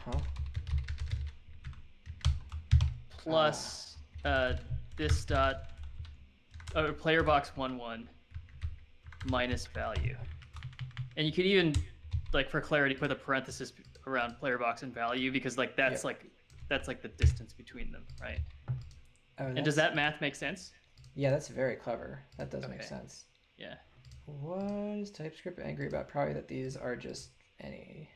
Huh. plus this dot player box 1, 1 minus value. And you could even, like, for clarity, put a parenthesis around player box and value, because like that's Yep. that's like the distance between them, right? Oh, And does that math make sense? Yeah, that's very clever. That does make Okay. sense. Yeah. What is TypeScript angry about? Probably that these are just any.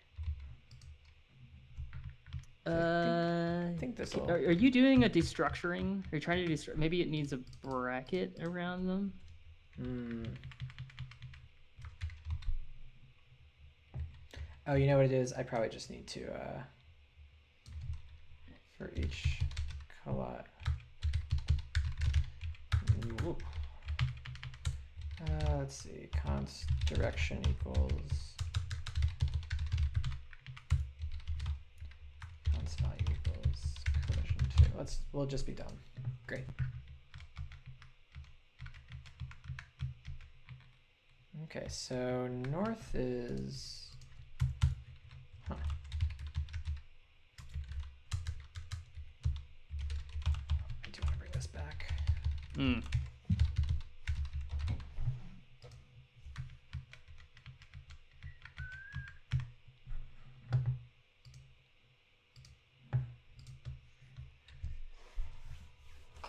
I think this will. Are you doing a destructuring? Are you trying to destruct? Maybe it needs a bracket around them. Oh, you know what it is? I probably just need to for each collide. Let's see. Const direction equals const value equals collision 2. We'll just be done. Great. Okay, so north is. Huh. I do want to bring this back.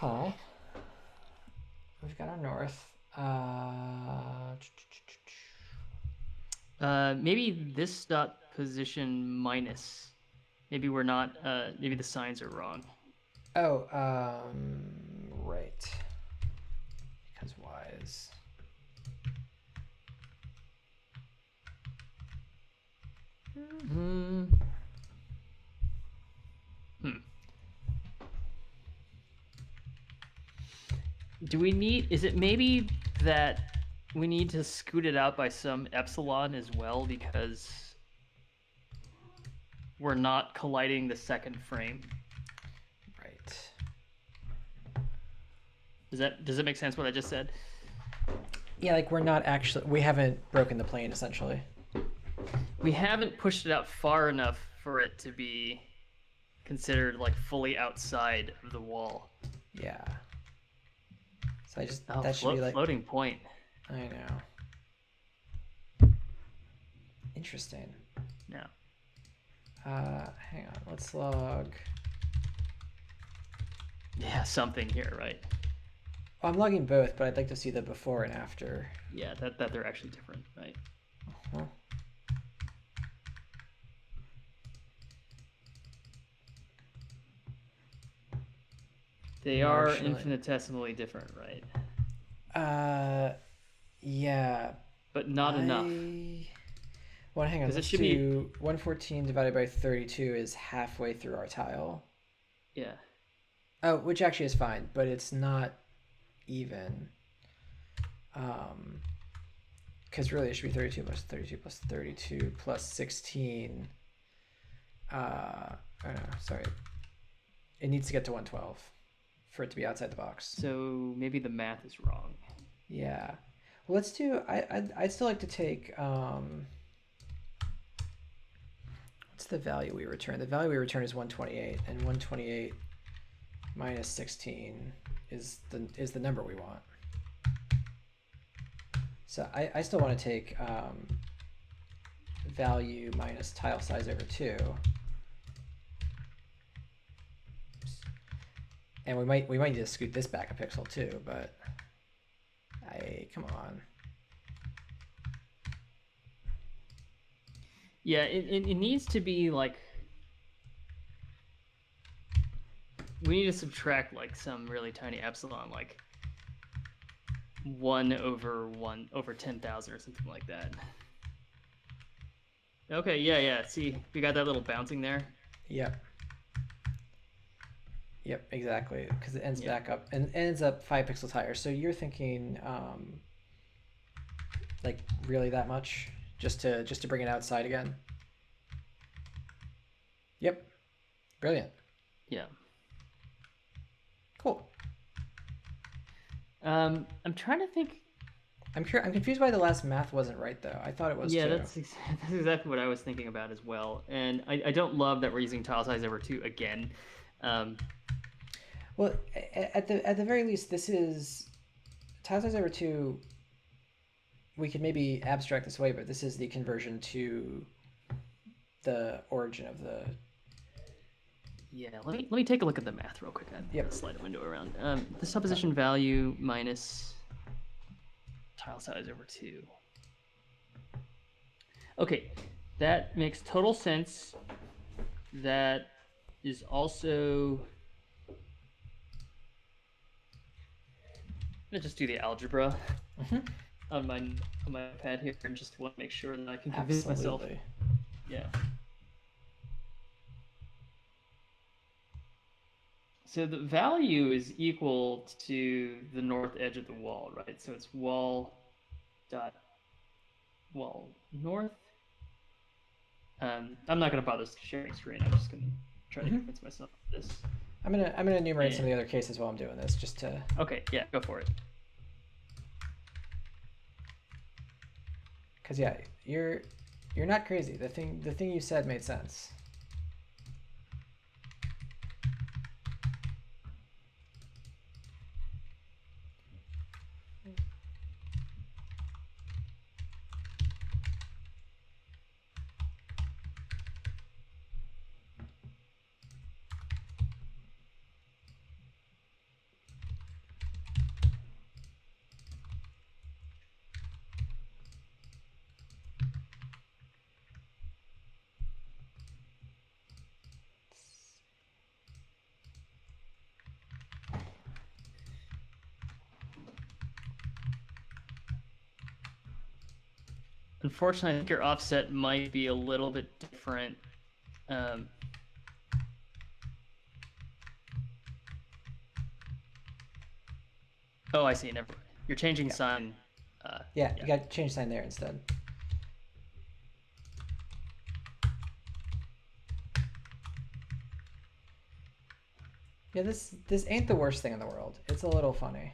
Okay. We've got our north. Maybe this dot position minus. Maybe we're not. Maybe the signs are wrong. Oh, right. Because y is. Do we need? Is it maybe that we need to scoot it out by some epsilon as well because we're not colliding the second frame? Right. Does it make sense what I just said? Yeah, like we haven't broken the plane essentially. We haven't pushed it out far enough for it to be considered like fully outside of the wall. Yeah. So that should be like floating point. I know. Interesting. Yeah. Hang on. Let's log. Yeah, something here, right? Well, I'm logging both, but I'd like to see the before and after. Yeah, that they're actually different, right? Uh-huh. They are infinitesimally different, right? Yeah. But not enough. Well, hang on. Let's do 114 divided by 32 is halfway through our tile. Yeah. Oh, which actually is fine, but it's not even. Because really it should be 32 plus 32 plus 32 plus 16. Oh no, sorry. It needs to get to 112 for it to be outside the box. So maybe the math is wrong. Yeah. Well, let's do. I'd still like to take. What's the value we return? The value we return is 128, and 128 minus 16 is the number we want. So I still want to take value minus tile size over 2. And we might need to scoot this back a pixel too, but come on. Yeah, it needs to be like we need to subtract like some really tiny epsilon, like 1 over 10,000 or something like that. Okay, yeah. See, we got that little bouncing there. Yep, exactly. Because it ends back up and ends up 5 pixels higher. So you're thinking, like really that much, just to bring it outside again? Yep. Brilliant. Yeah. Cool. I'm trying to think. I'm confused why the last math wasn't right though. I thought it was. Yeah, too. that's exactly what I was thinking about as well. And I don't love that we're using tile size over 2 again. Well, at the very least, this is tile size over 2. We could maybe abstract this away, but this is the conversion to the origin of the. Yeah, let me take a look at the math real quick. Yep. Slide the window around. The supposition value minus tile size over 2. Okay, that makes total sense. That is also. I'm gonna just do the algebra on my pad here, and just want to make sure that I can convince myself. Yeah. So the value is equal to the north edge of the wall, right? So it's wall north. I'm not gonna bother sharing screen. I'm just gonna try to convince myself of this. I'm gonna enumerate some of the other cases while I'm doing this, just to. Okay, yeah, go for it. Because yeah, you're not crazy. The thing you said made sense. Unfortunately, I think your offset might be a little bit different. Oh, I see. Never mind. You're changing Yeah. sign. Yeah, Yeah. you got to change sign there instead. Yeah, this ain't the worst thing in the world. It's a little funny.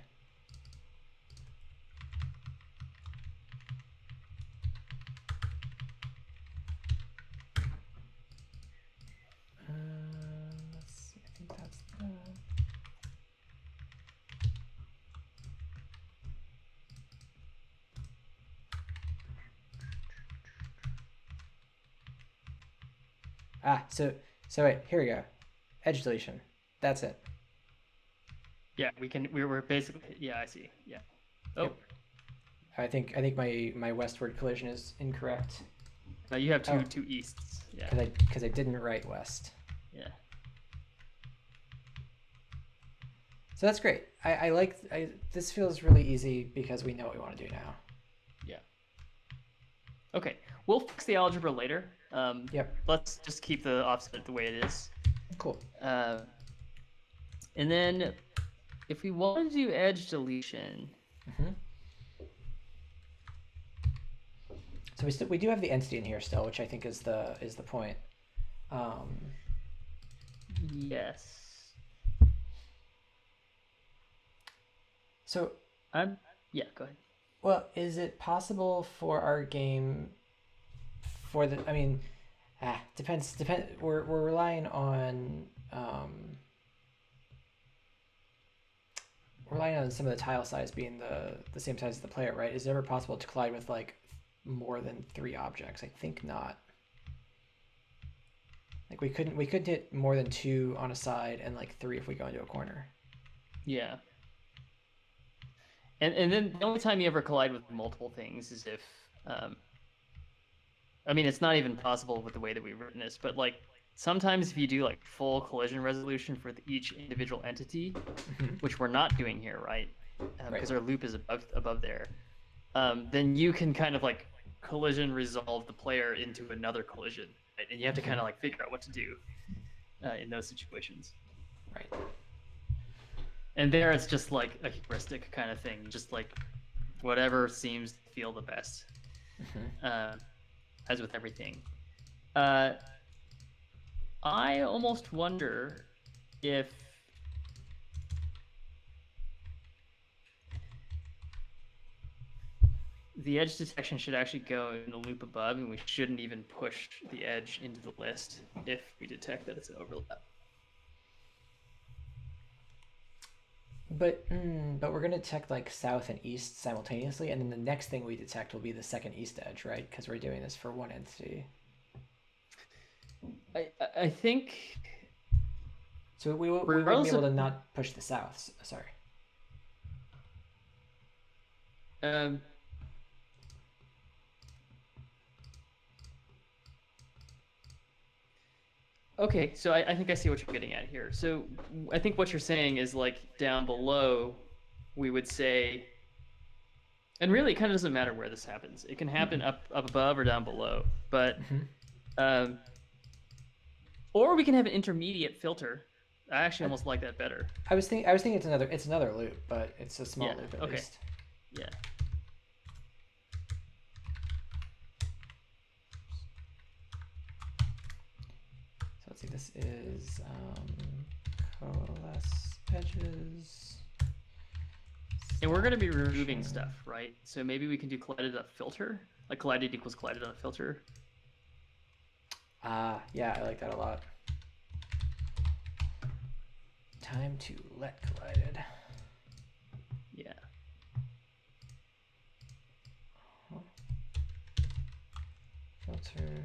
Let's see. I think that's the. So wait, here we go. Edge deletion. That's it. Yeah, we can. We were basically. Yeah, I see. Yeah. Oh, Yep. I think my westward collision is incorrect. you have Oh, two easts. Yeah. because I didn't write west. Yeah. So that's great. I like this feels really easy because we know what we want to do now. Yeah. Okay. We'll fix the algebra later. Yep. Let's just keep the offset the way it is. Cool. And then if we want to do edge deletion. Mm-hmm. So we do have the entity in here still, which I think is the point. Yes. So yeah, go ahead. well, is it possible for our game for the I mean depends we're relying on some of the tile size being the same size as the player, right? Is it ever possible to collide with like more than 3 objects? I think not. Like we couldn't hit more than 2 on a side and like 3 if we go into a corner. Yeah. And then the only time you ever collide with multiple things is if I mean, it's not even possible with the way that we've written this, but like sometimes if you do like full collision resolution for each individual entity, which we're not doing here, right? Because our loop is above there, then you can kind of like collision resolve the player into another collision, right? And you have to kind of like figure out what to do in those situations. Right. And there it's just like a heuristic kind of thing, just like whatever seems to feel the best. As with everything. I almost wonder if the edge detection should actually go in the loop above, and we shouldn't even push the edge into the list if we detect that it's an overlap. But we're gonna detect like south and east simultaneously, and then the next thing we detect will be the second east edge, right? Because we're doing this for one entity. I think. So we wouldn't be able to not push the south. Sorry. Okay, so I think I see what you're getting at here. So I think what you're saying is like down below, we would say, and really it kind of doesn't matter where this happens. It can happen up above or down below, but or we can have an intermediate filter. I actually almost like that better. I was thinking it's another loop, but it's a small loop at least. Yeah. Let's see, this is coalesce edges. And we're going to be removing stuff, right? So maybe we can do collided.filter, like collided equals collided.filter. Yeah, I like that a lot. Time to let collided. Yeah. Filter,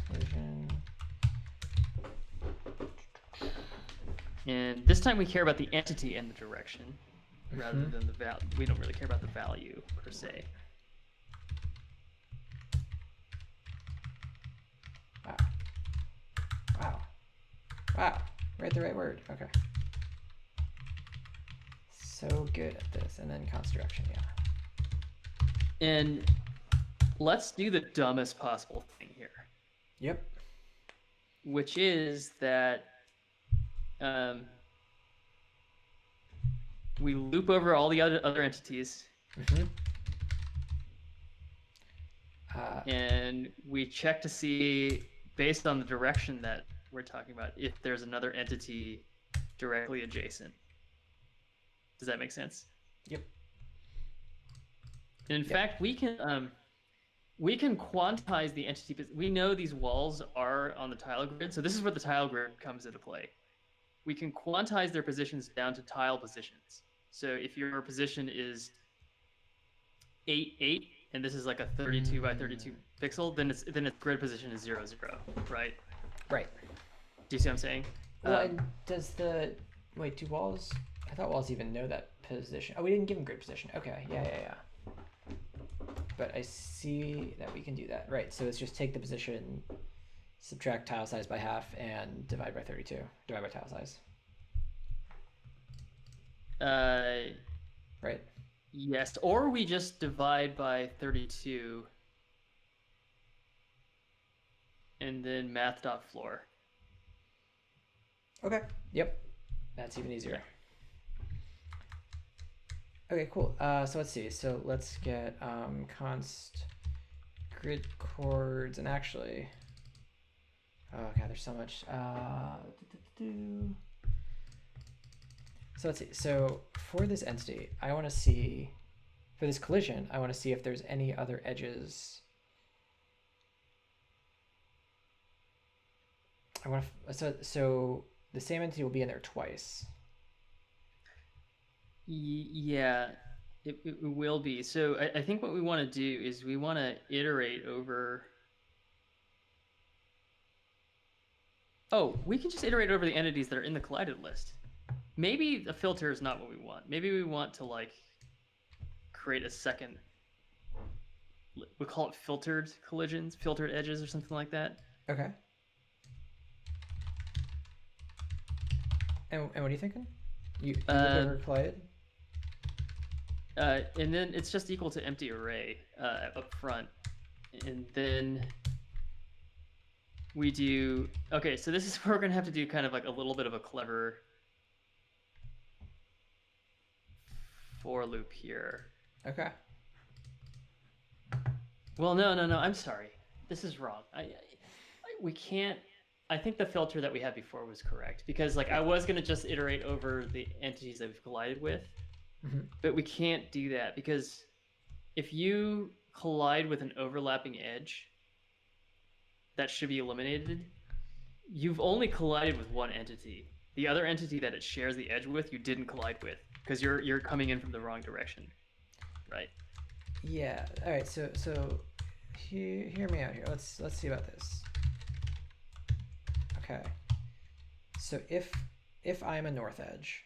collision. And this time we care about the entity and the direction rather than the value. We don't really care about the value per se. Wow. Read the right word. Okay. So good at this. And then construction, yeah. And let's do the dumbest possible thing here. Yep. Which is that we loop over all the other entities, Mm-hmm. Uh, and we check to see, based on the direction that we're talking about, if there's another entity directly adjacent. Does that make sense? yep. And in Yep. fact, we can quantize the entity. We know these walls are on the tile grid, so this is where the tile grid comes into play. We can quantize their positions down to tile positions. So if your position is 8, 8, and this is like a 32 by 32 pixel, then its grid position is 0, 0, right? Right. Do you see what I'm saying? Well, and does the wait? Do walls? I thought walls even know that position. Oh, we didn't give them grid position. Okay. Yeah. But I see that we can do that. Right. So let's just take the position, subtract tile size by half, and divide by 32. Divide by tile size. Right. Yes, or we just divide by 32 and then math.floor. Okay. Yep. That's even easier. Okay, cool. So let's see. So let's get const grid chords, and actually, oh god, there's so much. So let's see. So for this entity, I want to see, for this collision, I want to see if there's any other edges. I want to, so the same entity will be in there twice. Yeah, it will be. So I think what we want to do is we want to iterate over. Oh, we can just iterate over the entities that are in the collided list. Maybe a filter is not what we want. Maybe we want to like create a second. We call it filtered collisions, filtered edges, or something like that. Okay. And what are you thinking? You ever collided? And then it's just equal to empty array up front, and then we do. Okay, so this is where we're gonna have to do kind of like a little bit of a clever for loop here. Okay. Well, no. I'm sorry. This is wrong. We can't. I think the filter that we had before was correct, because like I was gonna just iterate over the entities that we've collided with, but we can't do that because if you collide with an overlapping edge that should be eliminated, you've only collided with one entity. The other entity that it shares the edge with, you didn't collide with because you're coming in from the wrong direction, right? Yeah. All right. So hear me out here. Let's see about this. Okay. So if I'm a north edge,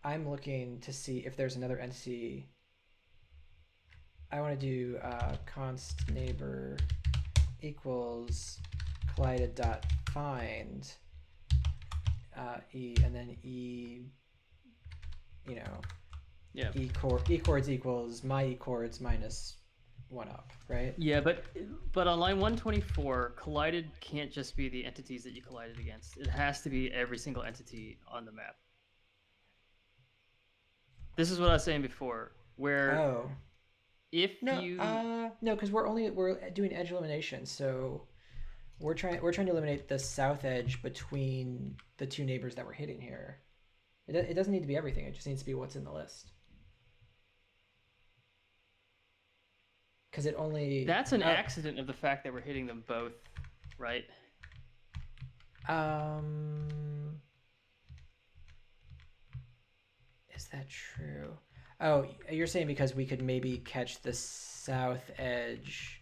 I'm looking to see if there's another entity. I want to do const neighbor equals collided dot find e, and then e, you know, Yeah. e chords equals my e chords minus 1 up, right? Yeah, but on line 124, collided can't just be the entities that you collided against. It has to be every single entity on the map. This is what I was saying before, where if you no, because we're doing edge elimination, so we're trying to eliminate the south edge between the two neighbors that we're hitting here. It doesn't need to be everything. It just needs to be what's in the list. Because it only... That's an accident of the fact that we're hitting them both, right? Is that true? Oh, you're saying because we could maybe catch the south edge.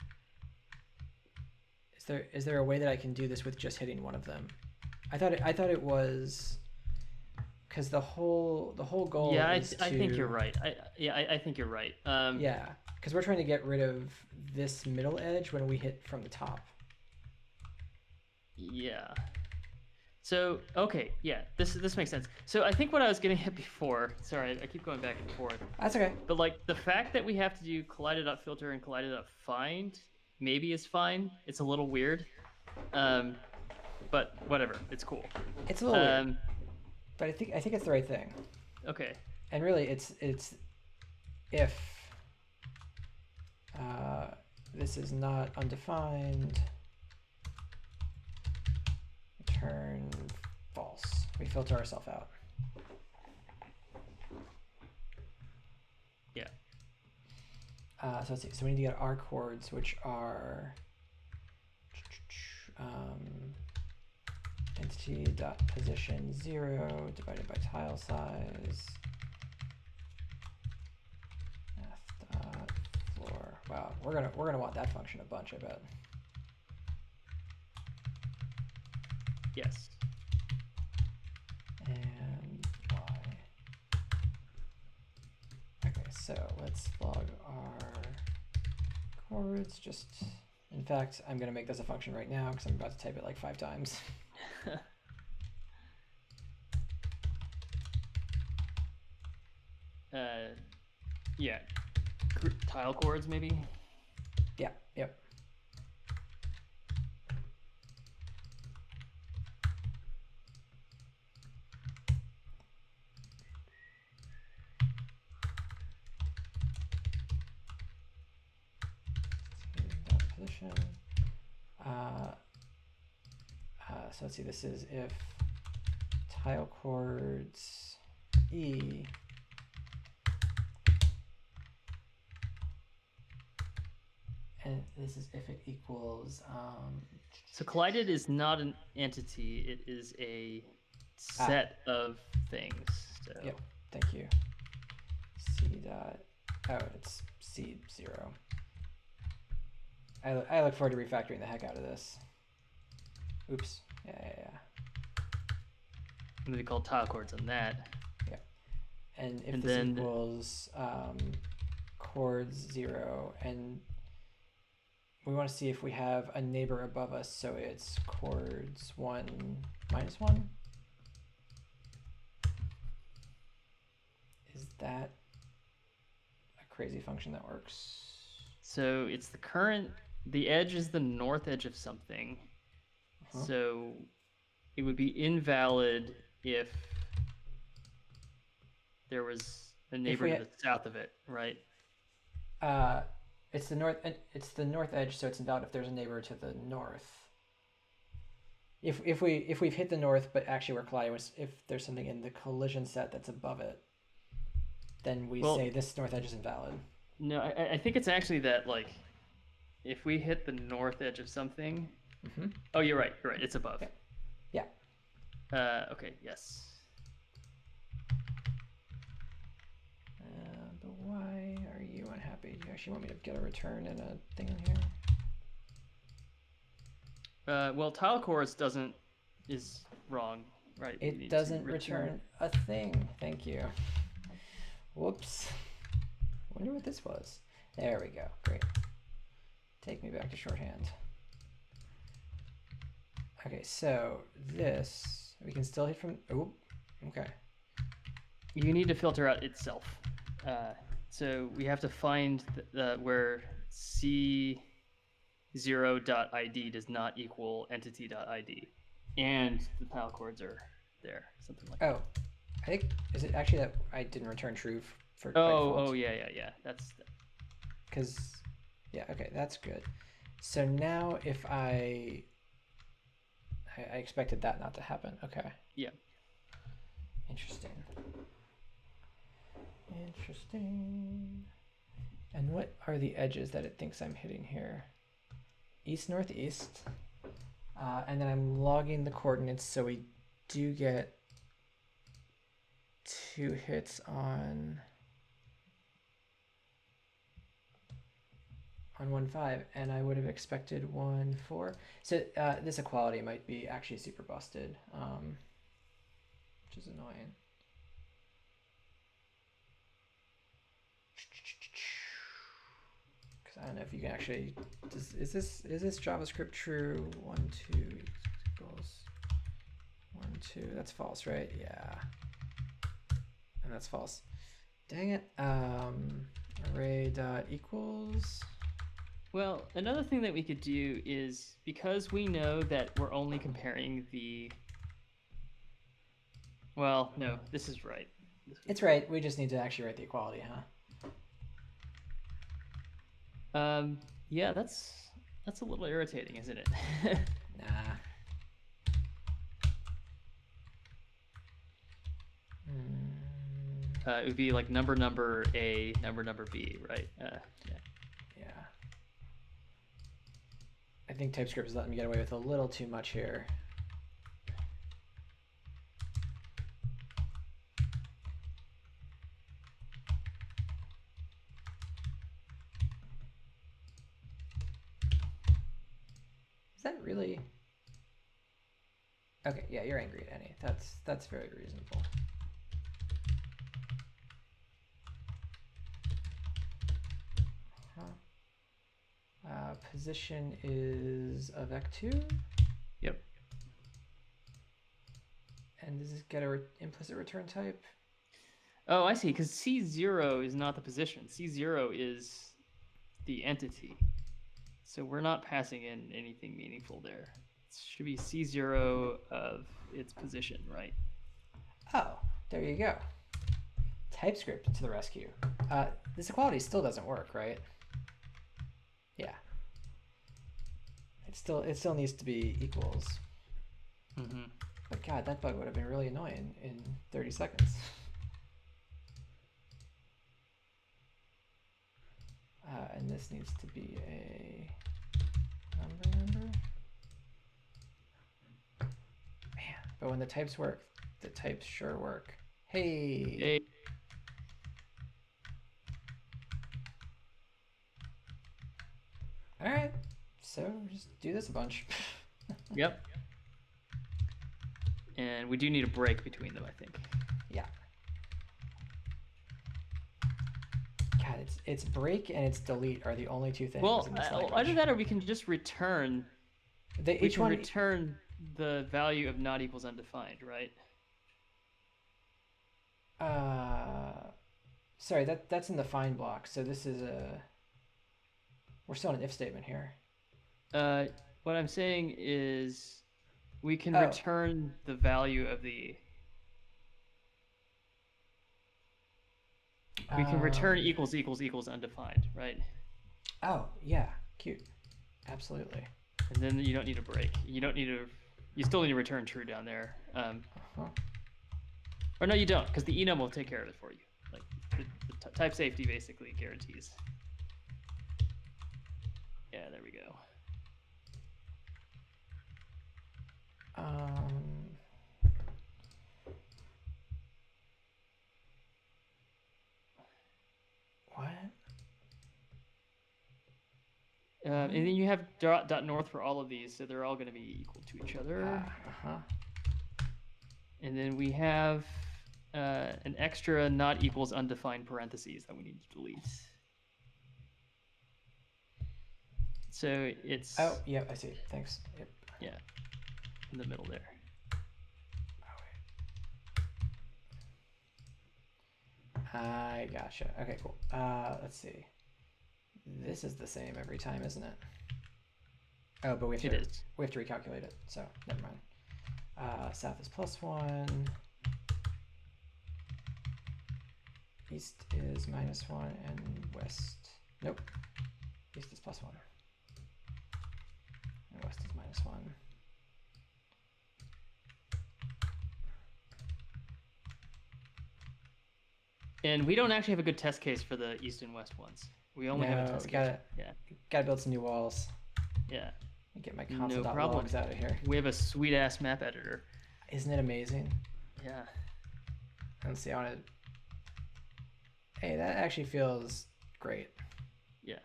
Is there a way that I can do this with just hitting one of them? I thought it was because the whole goal is I think you're right. I think you're right. Yeah, because we're trying to get rid of this middle edge when we hit from the top. Yeah. So okay, yeah, this makes sense. So I think what I was getting at before. Sorry, I keep going back and forth. That's okay. But like the fact that we have to do collided.filter and collided.find maybe is fine. It's a little weird, but whatever. It's cool. It's a little weird. But I think it's the right thing. Okay. And really, it's if this is not undefined, return false. We filter ourselves out. Yeah. So let's see. So we need to get our chords, which are entity dot position 0 divided by tile size. Math dot floor. Wow, we're gonna want that function a bunch, I bet. Yes. And y. Okay, so let's log our chords. Just, in fact, I'm gonna make this a function right now because I'm about to type it like 5 times. Yeah. Tile chords, maybe? Yeah, yep. Position. So let's see, this is if tile chords E and this is if it equals So collided is not an entity, it is a set of things. So yep, thank you. C dot, oh, it's C0. I look forward to refactoring the heck out of this. Oops. Yeah. I'm gonna call tile chords on that. Yeah. And if this equals chords 0, and we want to see if we have a neighbor above us, so it's chords 1 minus 1. Is that a crazy function that works? So it's the edge is the north edge of something. So it would be invalid if there was a neighbor to the south of it, right? It's the north edge, so it's invalid if there's a neighbor to the north. If we've hit the north, but actually we're colliding with, if there's something in the collision set that's above it, then we say this north edge is invalid. No, I think it's actually that, like, if we hit the north edge of something. Oh, you're right. It's above. Yeah. Okay. Yes. But why are you unhappy? Do you actually want me to get a return and a thing in here? Well, tile chords is wrong, right? It doesn't return a thing. Thank you. Whoops. Wonder what this was. There we go. Great. Take me back to shorthand. Okay, so this we can still hit from. Oh, okay. You need to filter out itself. So we have to find where C0.id does not equal entity.id, and the tile chords are there, something like that. Oh, I think, is it actually that I didn't return true for yeah. That's because, yeah, okay, that's good. So now if I expected that not to happen. Okay. Yeah. Interesting. And what are the edges that it thinks I'm hitting here? East, northeast. And then I'm logging the coordinates, so we do get 2 hits on 1.5, and I would have expected 1.4. So this equality might be actually super busted, which is annoying. Because I don't know if you can actually. Is this JavaScript true? 1, 2 equals 1, 2. That's false, right? Yeah. And that's false. Dang it. Array dot equals. Well, another thing that we could do is, because we know that we're only comparing the Well, no, this is right. It's right. We just need to actually write the equality, huh? Yeah, that's a little irritating, isn't it? Nah. It would be like number A, number B, right? Yeah. Yeah. I think TypeScript is letting me get away with a little too much here. Is that really? Okay, yeah, you're angry at any. That's very reasonable. Position is a vec2. Yep. And does this get a implicit return type? Oh, I see. Because C0 is not the position. C0 is the entity. So we're not passing in anything meaningful there. It should be C0 of its position, right? Oh, there you go. TypeScript to the rescue. This equality still doesn't work, right? Yeah. It still needs to be equals. Mm-hmm. But God, that bug would have been really annoying in 30 seconds. And this needs to be a number. Man, but when the types work, the types sure work. Hey. All right, so just do this a bunch. Yep. And we do need a break between them, I think. Yeah. God, it's break and it's delete are the only two things in this language. Either that or we can just return. We can return the value of not equals undefined, right? Sorry, that's in the find block. So this is we're still in an if statement here. What I'm saying is we can return the value of the. We can return equals undefined, right? Oh, yeah, cute. Absolutely. And then you don't need a break. You still need to return true down there. Or no, you don't, because the enum will take care of it for you. Like the type safety basically guarantees. Yeah, there we go. What? And then you have dot north for all of these, so they're all going to be equal to each other. And then we have an extra not equals undefined parentheses that we need to delete. So it's. Oh, yeah, I see. Thanks. Yep. Yeah, in the middle there. I gotcha. Okay, cool. Let's see. This is the same every time, isn't it? Oh, but we have to recalculate it. So never mind. South is +1. East is -1 and west. Nope. East is +1. And west is -1. And we don't actually have a good test case for the east and west ones. We only have a test case. Gotta build some new walls. Yeah. Get my console.logs out of here. We have a sweet ass map editor. Isn't it amazing? Yeah. Let's see. I want to. Hey, that actually feels great. Yeah.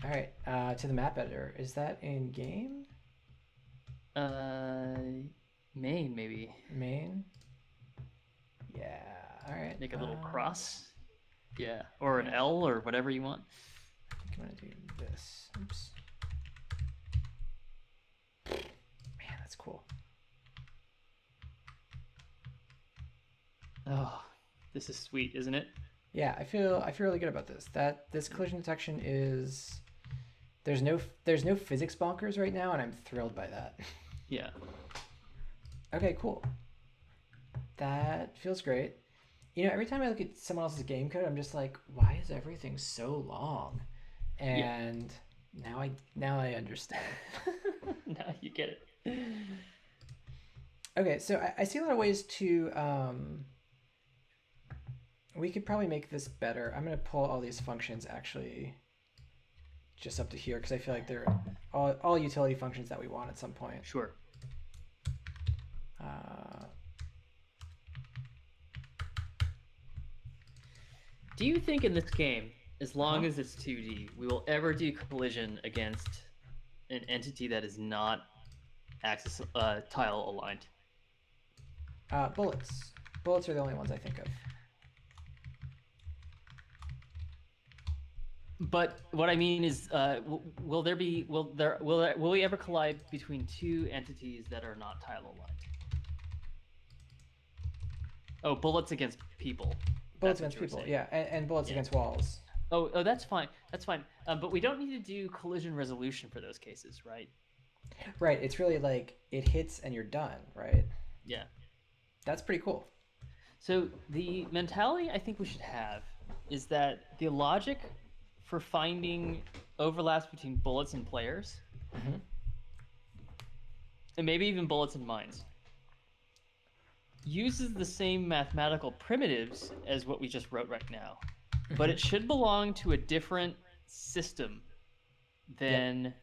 All right. To the map editor. Is that in game? Main maybe. Main. Yeah. All right. Make a little cross. Yeah. Or an L or whatever you want. I think I'm gonna do this. Oops. Man, that's cool. Oh, this is sweet, isn't it? Yeah, I feel really good about this. This collision detection is there's no physics bonkers right now, and I'm thrilled by that. Yeah. Okay, cool. That feels great. You know, every time I look at someone else's game code, I'm just like, why is everything so long? Yeah. And now I understand. Now you get it. Okay, so I see a lot of ways to we could probably make this better. I'm gonna pull all these functions actually just up to here because I feel like they're all utility functions that we want at some point. Sure. Uh, Do you think in this game, as long Uh-huh. as it's 2D, we will ever do collision against an entity that is not axis tile aligned? bullets. Bullets are the only ones I think of. But what I mean is, will there be will we ever collide between two entities that are not tile aligned? Oh, bullets against people. Bullets That's what against you were people, saying. yeah, and bullets Yeah. against walls. Oh, that's fine. That's fine. But we don't need to do collision resolution for those cases, right? Right, it's really like it hits and you're done, right? Yeah. That's pretty cool. So the mentality I think we should have is that the logic for finding overlaps between bullets and players, Mm-hmm. and maybe even bullets and mines, uses the same mathematical primitives as what we just wrote right now, but it should belong to a different system than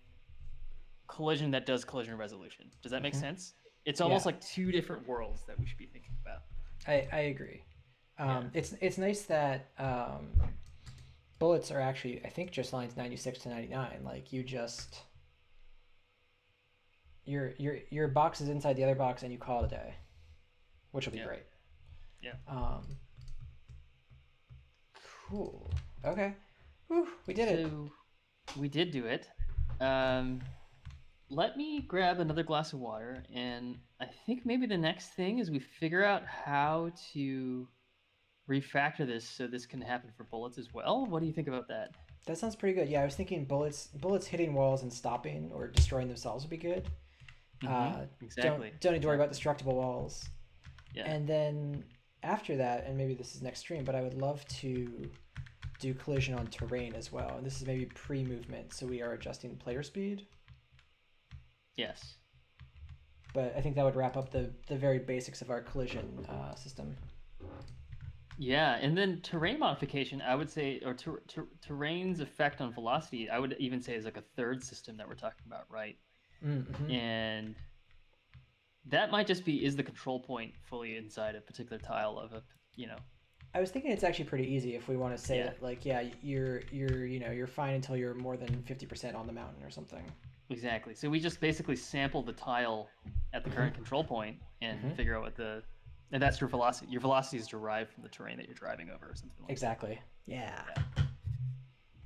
collision that does collision resolution. Does that make sense? It's almost Yeah. like two different worlds that we should be thinking about. I agree. It's nice that bullets are actually I think just lines 96 to 99. Like you just your box is inside the other box and you call it a day, which will be Yeah. great. Yeah. Cool. Okay. Whew, we did it. So we did do it. Let me grab another glass of water, and I think maybe the next thing is we figure out how to refactor this so this can happen for bullets as well. What do you think about that? That sounds pretty good. Yeah, I was thinking bullets hitting walls and stopping or destroying themselves would be good. Exactly. Don't need to worry about destructible walls. Yeah. And then after that, and maybe this is next stream, but I would love to do collision on terrain as well. And this is maybe pre-movement, so we are adjusting player speed. Yes. But I think that would wrap up the very basics of our collision system. Yeah, and then terrain modification, I would say, or terrain's effect on velocity, I would even say is like a third system that we're talking about, right? Mm-hmm. And that might just be, is the control point fully inside a particular tile of a, I was thinking it's actually pretty easy if we want to say Yeah. that, like, yeah, you're fine until you're more than 50% on the mountain or something. Exactly. So we just basically sample the tile at the current control point and figure out what and that's your velocity. Your velocity is derived from the terrain that you're driving over or something like Exactly. Yeah. that.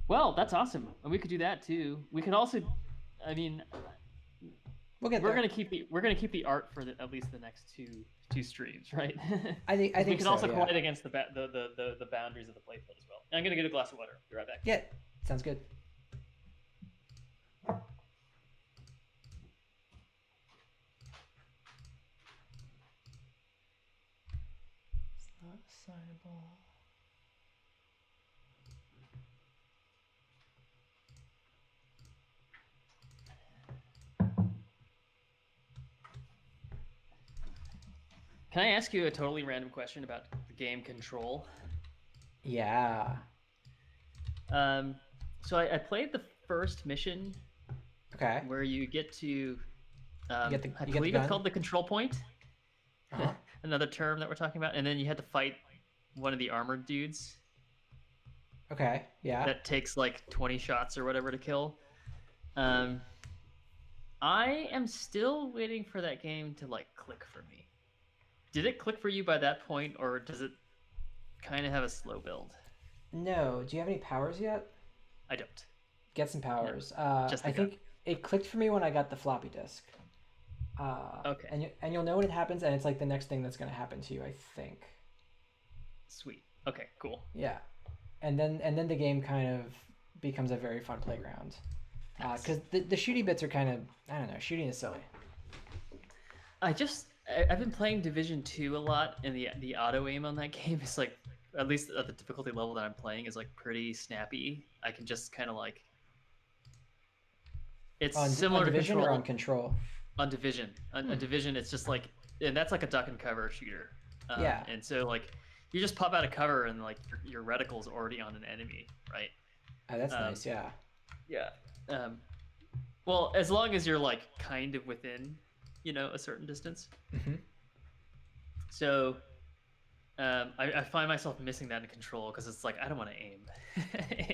Well, that's awesome. And we could do that too. We could also, I mean, We'll get we're there. gonna keep the art for at least the next two streams, right? I think we can so, also yeah. collide against the boundaries of the playfield as well. And I'm gonna get a glass of water. Be right back. Yeah, sounds good. It's not assignable. Can I ask you a totally random question about the game control? Yeah. So I played the first mission Okay. where you get to, You get the I gun? believe it's called the control point. Uh-huh. Another term that we're talking about, and then you had to fight one of the armored dudes Okay. Yeah. that takes like 20 shots or whatever to kill. I am still waiting for that game to like click for me. Did it click for you by that point, or does it kind of have a slow build? No. Do you have any powers yet? I don't. Get some powers. just the I think it clicked for me when I got the floppy disk. Okay. And you'll know when it happens, and it's like the next thing that's going to happen to you, I think. Sweet. Okay, cool. Yeah. And then the game kind of becomes a very fun playground. Because the shooty bits are kind of, I don't know, shooting is silly. I've been playing Division 2 a lot, and the auto aim on that game is like, at least at the difficulty level that I'm playing, is like pretty snappy. I can just kind of like, it's On similar to Division or on Control Control? on Division. On Division, it's just like, and that's like a duck and cover shooter. Yeah. And so like, you just pop out of cover and like your reticle's already on an enemy, right? Oh, that's nice. Yeah. Yeah. Well, as long as you're like kind of within, a certain distance. Hmm. So I find myself missing that in Control because it's like I don't want to aim.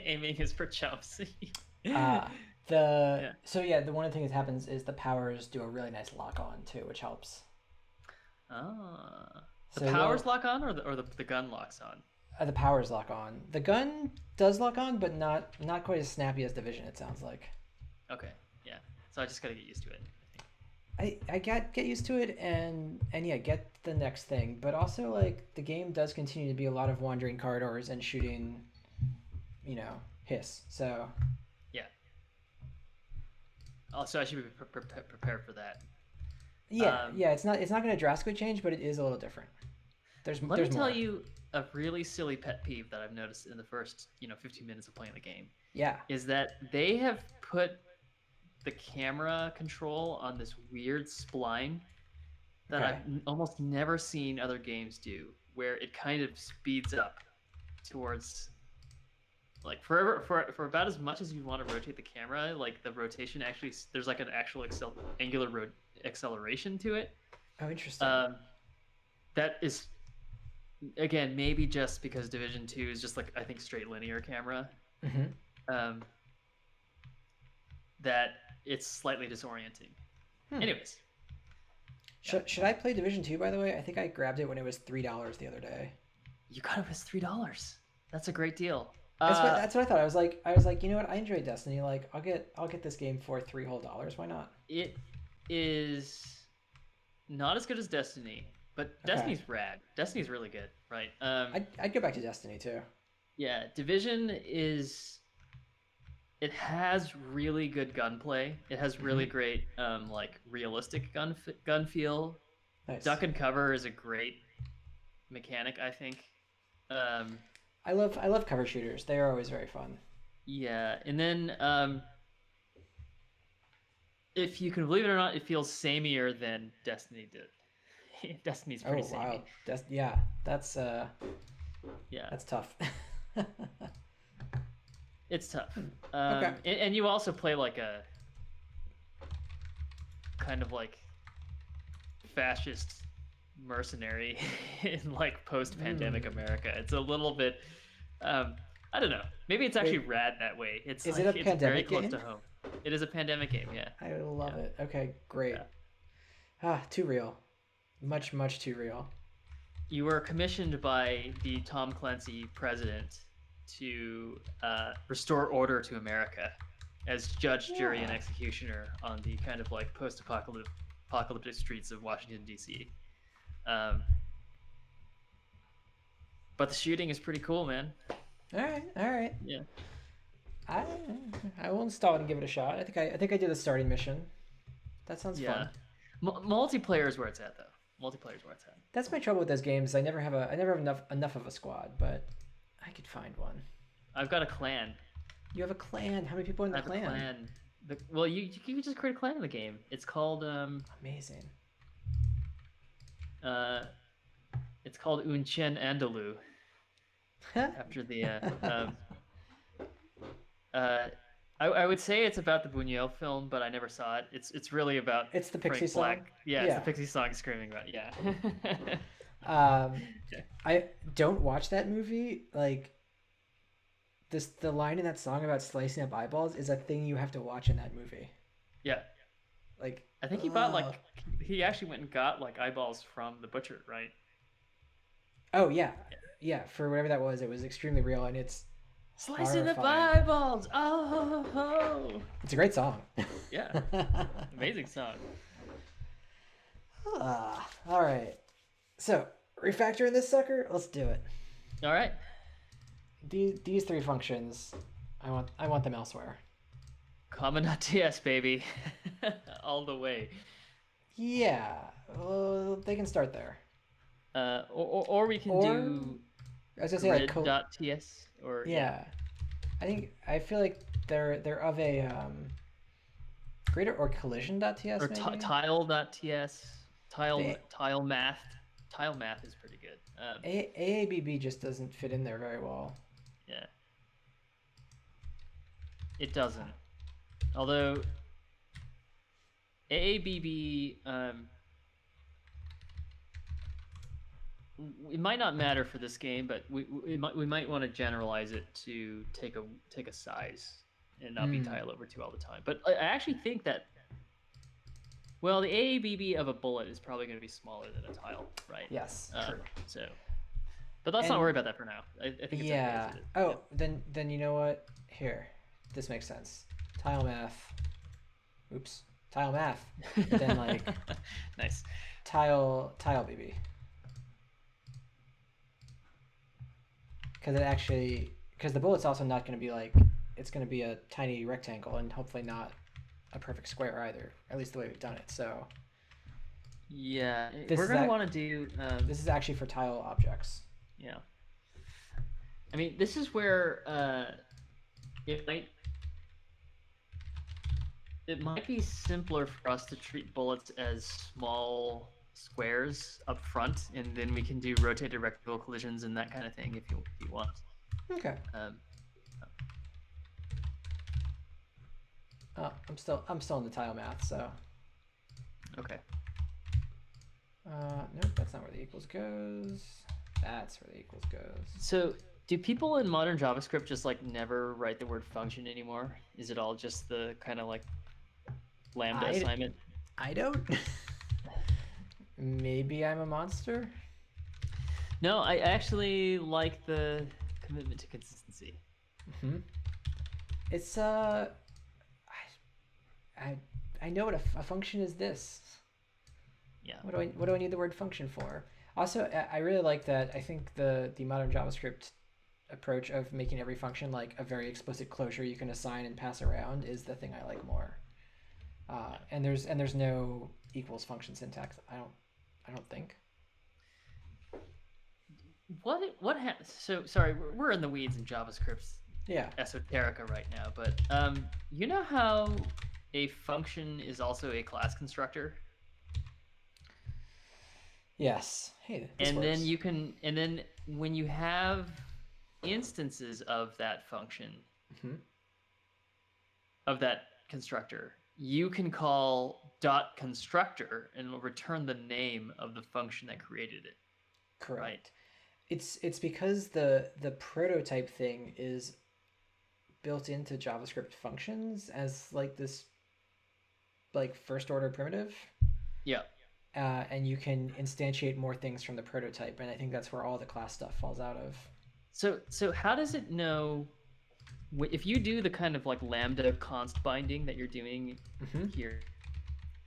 Aiming is for chumps. Uh, Yeah. so yeah, the one of the things that happens is the powers do a really nice lock on too, which helps. Ah. The So powers you'll- lock on, or the gun locks on. the powers lock on. The gun does lock on, but not quite as snappy as Division. It sounds like. Okay. Yeah. So I just gotta get used to it. I get used to it and yeah, get the next thing, but also like the game does continue to be a lot of wandering corridors and shooting, hiss. So Yeah. Also, I should be prepared for that. yeah, yeah, it's not going to drastically change, but it is a little different. There's Let there's me tell more. you a really silly pet peeve that I've noticed in the first, 15 minutes of playing the game Yeah. is that they have put the camera control on this weird spline that Okay. I've almost never seen other games do, where it kind of speeds up towards like for about as much as you want to rotate the camera, like the rotation actually there's like an actual angular acceleration to it. Oh, interesting. That is again maybe just because Division 2 is just like I think straight linear camera. Hmm. Um, that it's slightly disorienting. Hmm. Anyways, Should I play Division 2, by the way? I think I grabbed it when it was $3 the other day. you got it as $3. That's a great deal. That's what I thought. I was like, you know what? I enjoy Destiny. Like, I'll get this game for $3 whole. Why not? It is not as good as Destiny, but Okay. Destiny's rad. Destiny's really good, right? I'd go back to Destiny too. Yeah, Division is. It has really good gunplay. It has really great, like realistic gun feel. Nice. Duck and cover is a great mechanic, I think. I love cover shooters. They are always very fun. Yeah, and then if you can believe it or not, it feels samier than Destiny did. Destiny's pretty Oh samey. wow. Yeah, Yeah, that's tough. it's tough. Okay. And you also play like a kind of like fascist mercenary in like post-pandemic America. It's a little bit, I don't know. Maybe it's actually rad that way. It's Is like, it a it's very pandemic close game? to home. It is a pandemic game, yeah. I love it. Okay, great. Yeah. Too real. Much too real. You were commissioned by the Tom Clancy president to restore order to America as judge, jury, and Yeah. executioner on the kind of like post-apocalyptic streets of Washington, D.C. But the shooting is pretty cool, man. All right. Yeah. I will install it and give it a shot. I think I did the starting mission. That sounds Yeah. fun. Multiplayer is where it's at, though. Multiplayer is where it's at. That's my trouble with those games. I never have enough of a squad, but I could find one. I've got a clan. You have a clan. How many people in I the have clan? a clan. Well, you can just create a clan in the game. It's called Amazing. it's called Unchen Andalou after the I would say it's about the Buñuel film, but I never saw it. It's really about It's the Frank Pixie song? Black. Yeah, it's Yeah. the Pixie song screaming about yeah. I don't watch that movie. Like the line in that song about slicing up eyeballs is a thing you have to watch in that movie. Yeah, Like I think he bought like he actually went and got like eyeballs from the butcher, right? oh yeah, for whatever that was, it was extremely real and it's Slicing up horrifying. eyeballs. Oh, It's a great song. yeah, amazing song. All right. So refactoring this sucker. Let's do it. All right. These three functions, I want them elsewhere. Commandant TS, baby. All the way. Yeah, they can start there. Or we can Or do I was gonna say like grid.ts or yeah. yeah. I feel like they're of a grid or collision.ts Or maybe. tile.ts, The tile math. Tile math is pretty good. AABB just doesn't fit in there very well. Yeah, it doesn't. Although AABB, it might not matter for this game, but we might want to generalize it to take a size and not be tile over 2 all the time. But I actually think that, well, the AABB of a bullet is probably going to be smaller than a tile, right? Yes, true. So, but let's not worry about that for now. I think it's yeah. okay. Oh, then you know what? Here, this makes sense. Tile math. Oops. Tile math. But then like nice. Tile BB. Because the bullet's also not going to be like, it's going to be a tiny rectangle and hopefully not a perfect square either. At least the way we've done it. So yeah, we're going to want to do. This is actually for tile objects. Yeah. I mean, this is where it might be simpler for us to treat bullets as small squares up front, and then we can do rotated rectangle collisions and that kind of thing if you want. Okay. I'm still in the tile math, so. Okay. Nope, that's not where the equals goes. That's where the equals goes. So, do people in modern JavaScript just like never write the word function anymore? Is it all just the kind of like lambda assignment? I don't. Maybe I'm a monster? No, I actually like the commitment to consistency. Mm-hmm. It's I know what a function is this. Yeah. What do I need the word function for? Also, I really like that. I think the modern JavaScript approach of making every function like a very explicit closure you can assign and pass around is the thing I like more. And there's no equals function syntax. I don't think. What happens? So sorry, we're in the weeds in JavaScript's esoterica right now, but you know how a function is also a class constructor? Yes. Hey, this and works. then when you have instances of that function, of that constructor, you can call dot constructor and it'll return the name of the function that created it. Correct. Right. It's because the prototype thing is built into JavaScript functions as like this like first order primitive. Yeah. And you can instantiate more things from the prototype, and I think that's where all the class stuff falls out of. So how does it know if you do the kind of like lambda const binding that you're doing here?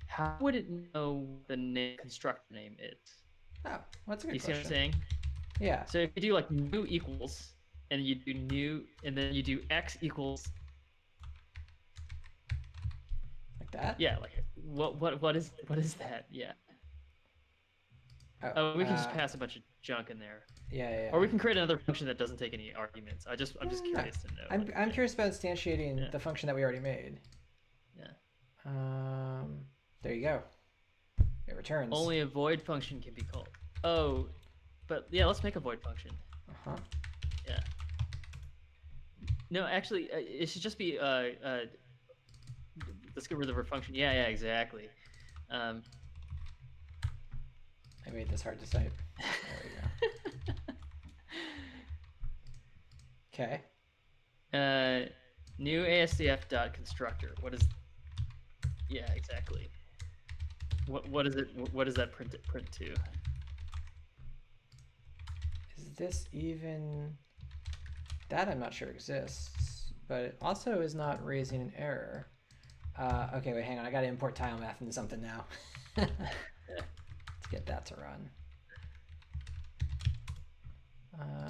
How would it know the constructor name is? Oh, well, that's a good question. You see what I'm saying? Yeah. So if you do like new equals, and you do new, and then you do x equals. Like that? Yeah. Like what is that? Yeah. Oh, we can just pass a bunch of junk in there. Yeah. Or we can create another function that doesn't take any arguments. I'm just curious to know. I'm curious about instantiating the function that we already made. Yeah. There you go. It returns. Only a void function can be called. Oh, but yeah, let's make a void function. Yeah. No, actually, it should just be let's get rid of our function. Yeah, exactly. I made this hard to type. There we go. Okay. New ASDF.constructor. What is? Yeah, exactly. What is it? What does that print to? Is this even? That I'm not sure exists, but it also is not raising an error. Okay, wait, hang on. I got to import tile math into something now. Let's get that to run.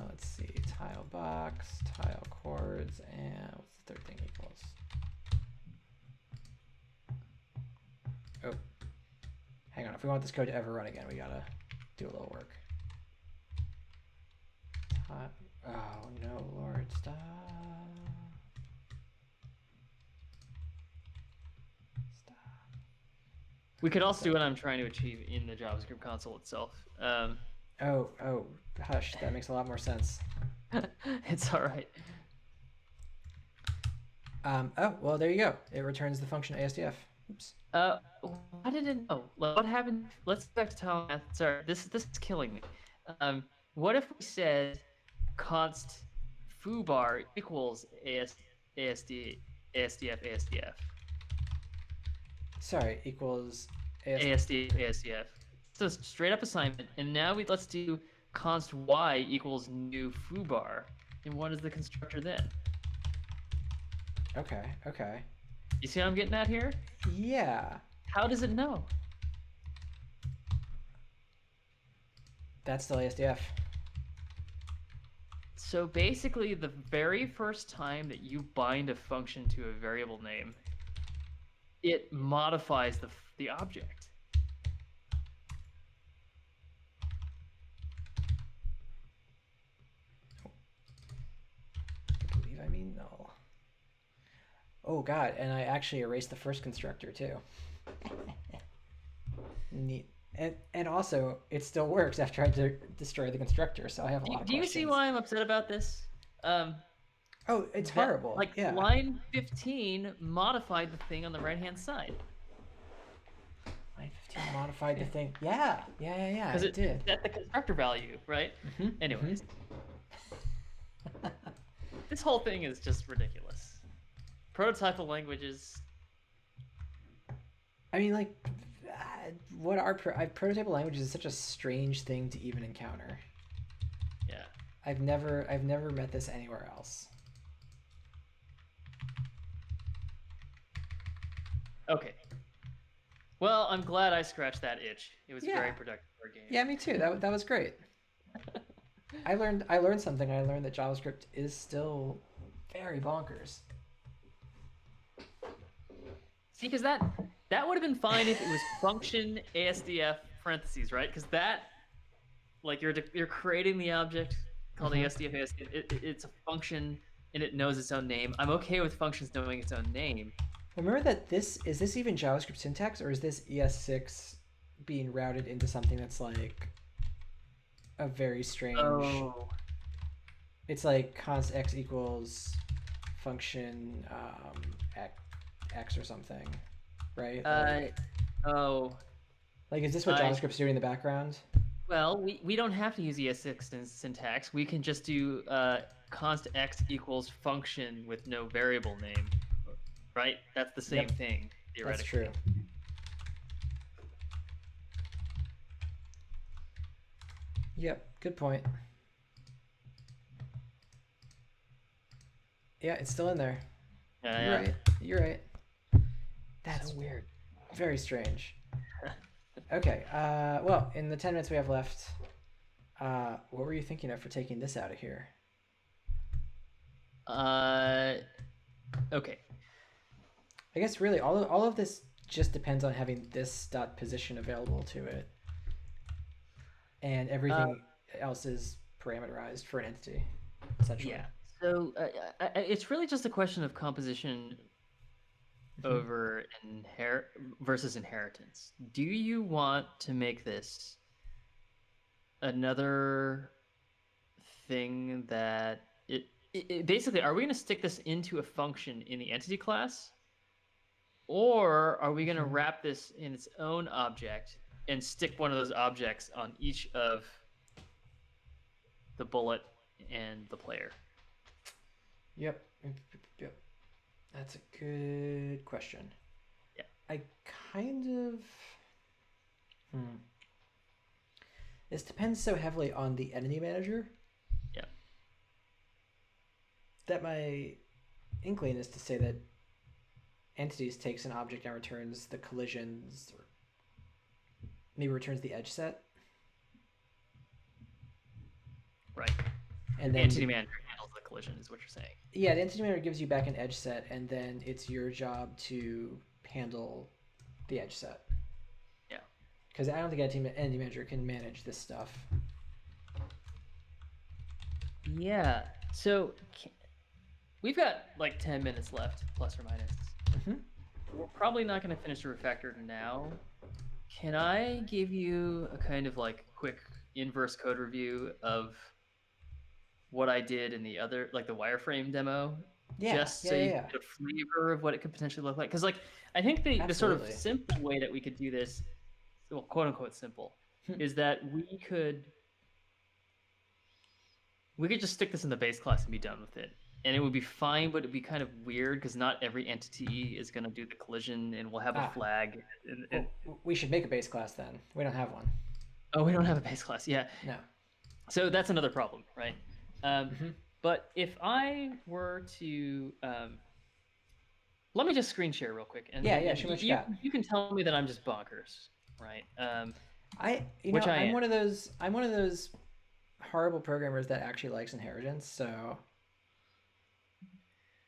Let's see, tile box, tile chords, and what's the third thing equals? Oh, hang on. If we want this code to ever run again, we gotta do a little work. Oh no, Lord, stop. Stop. We could also do what I'm trying to achieve in the JavaScript console itself. Oh, hush. That makes a lot more sense. It's all right. Oh, well, there you go. It returns the function ASDF. Oops. Why did it know? What happened? Let's go back to telemath. Sorry, this is killing me. What if we said const foobar equals ASDF? Sorry, equals ASDF. So straight up assignment, and now let's do const y equals new foobar. And what is the constructor then? Okay. You see what I'm getting at here? Yeah. How does it know? That's still ASDF. So basically, the very first time that you bind a function to a variable name, it modifies the object. I believe I mean null. Oh god, and I actually erased the first constructor too. Neat. And also, it still works after I destroy the constructor, so I have a lot of Do you see why I'm upset about this? Oh, it's horrible. Like, yeah. line 15 modified the thing on the right-hand side. Line 15 modified the thing. Yeah, Because it did. That's the constructor value, right? Mhm, Anyways. This whole thing is just ridiculous. Prototypal languages. I mean, like, what are prototypal languages is such a strange thing to even encounter. Yeah. I've never met this anywhere else. Okay. Well, I'm glad I scratched that itch. It was Yeah. very productive for a game. Yeah, me too. That was great. I learned something. I learned that JavaScript is still very bonkers. See, because that would have been fine if it was function ASDF parentheses, right? Because that, like, you're creating the object called ASDF. It's a function and it knows its own name. I'm okay with functions knowing its own name. Remember that is this even JavaScript syntax, or is this ES6 being routed into something that's like a very strange? Oh. It's like const x equals function x or something, right? Like, is this what JavaScript's doing in the background? Well, we don't have to use ES6 syntax. We can just do const x equals function with no variable name, right? That's the same thing, theoretically. That's true. Yep, good point. Yeah, it's still in there. You're right. That's so weird. Very strange. Okay, well, in the 10 minutes we have left, what were you thinking of for taking this out of here? Okay. I guess really all of this just depends on having this dot position available to it, and everything else is parameterized for an entity, essentially. Yeah. So it's really just a question of composition over versus inheritance. Do you want to make this another thing that it basically, are we going to stick this into a function in the entity class, or are we going to wrap this in its own object and stick one of those objects on each of the bullet and the player? Yep. That's a good question. Yeah. I kind of... This depends so heavily on the entity manager. Yeah. That my inkling is to say that entities takes an object and returns the collisions, or maybe returns the edge set. Right. And then the entity manager handles the collision, is what you're saying. Yeah, the entity manager gives you back an edge set, and then it's your job to handle the edge set. Yeah. because I don't think Entity Manager can manage this stuff. Yeah. So we've got like 10 minutes left, plus or minus. Mm-hmm. We're probably not going to finish the refactor now. Can I give you a kind of like quick inverse code review of what I did in the other, like the wireframe demo? Yeah. Just so you get a flavor of what it could potentially look like. Because like, I think the sort of simple way that we could do this, well, quote unquote simple, is that we could just stick this in the base class and be done with it. And it would be fine, but it'd be kind of weird because not every entity is going to do the collision, and we'll have a flag. Well, we should make a base class then. We don't have one. Oh, we don't have a base class. Yeah. No. So that's another problem, right? But if I were to, let me just screen share real quick. And show what you got. You can tell me that I'm just bonkers, right? I'm one of those horrible programmers that actually likes inheritance, so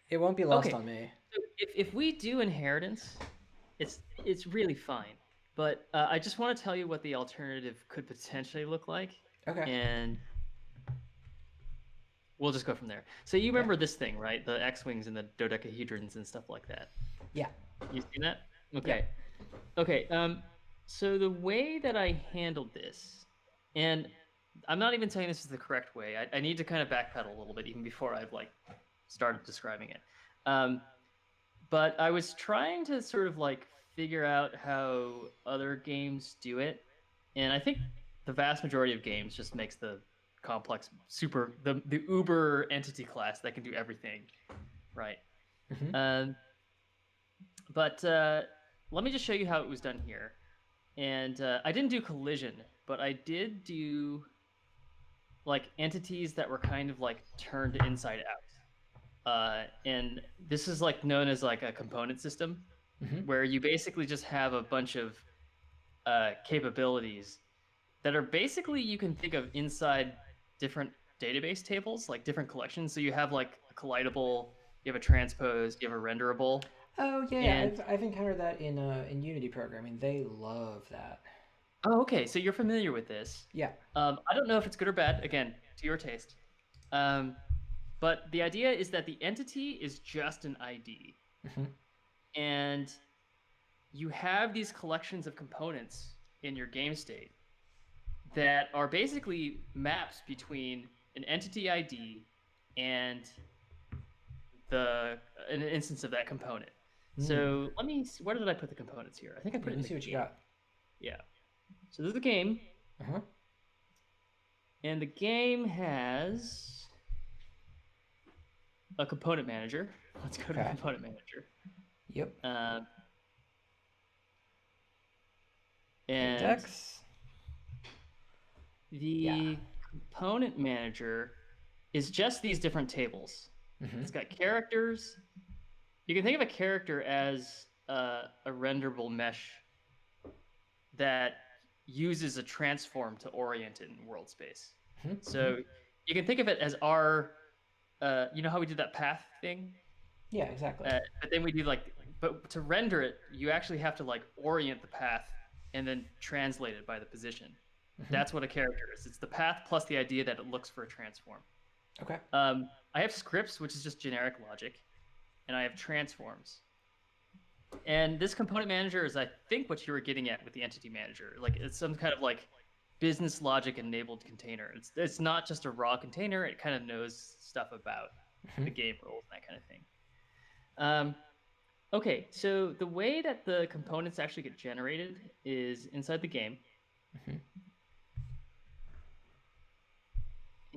it won't be lost on me. So if we do inheritance, it's really fine. But I just want to tell you what the alternative could potentially look like. Okay. And we'll just go from there. So you remember this thing, right? The X-wings and the dodecahedrons and stuff like that. Yeah. You seen that? Okay. Yeah. Okay. So the way that I handled this, and I'm not even saying this is the correct way. I need to kind of backpedal a little bit even before I've like started describing it. But I was trying to sort of like figure out how other games do it, and I think the vast majority of games just makes the complex the uber entity class that can do everything, right? But let me just show you how it was done here. And I didn't do collision, but I did do like entities that were kind of like turned inside out. And this is like known as like a component system, where you basically just have a bunch of capabilities that are basically, you can think of inside different database tables, like different collections. So you have like a collidable, you have a transpose, you have a renderable. Oh yeah, I've encountered that in Unity programming. They love that. Oh, okay. So you're familiar with this. Yeah. I don't know if it's good or bad. Again, to your taste. But the idea is that the entity is just an ID. And you have these collections of components in your game state that are basically maps between an entity ID and an instance of that component. So let me see, where did I put the components here? I think I put it in the game. Let me see what you got. Yeah. So there's the game. And the game has a component manager. Let's go to the component manager. Yep. And Index. The component manager is just these different tables. It's got characters. You can think of a character as a renderable mesh that uses a transform to orient it in world space. So you can think of it as our, you know how we did that path thing? Yeah, exactly. But then we do but to render it, you actually have to like orient the path and then translate it by the position. That's what a character is. It's the path plus the idea that it looks for a transform. Okay. I have scripts, which is just generic logic, and I have transforms. And this component manager is, I think, what you were getting at with the entity manager. Like, it's some kind of like business logic enabled container. It's not just a raw container. It kind of knows stuff about the game rules and that kind of thing. Okay, so the way that the components actually get generated is inside the game.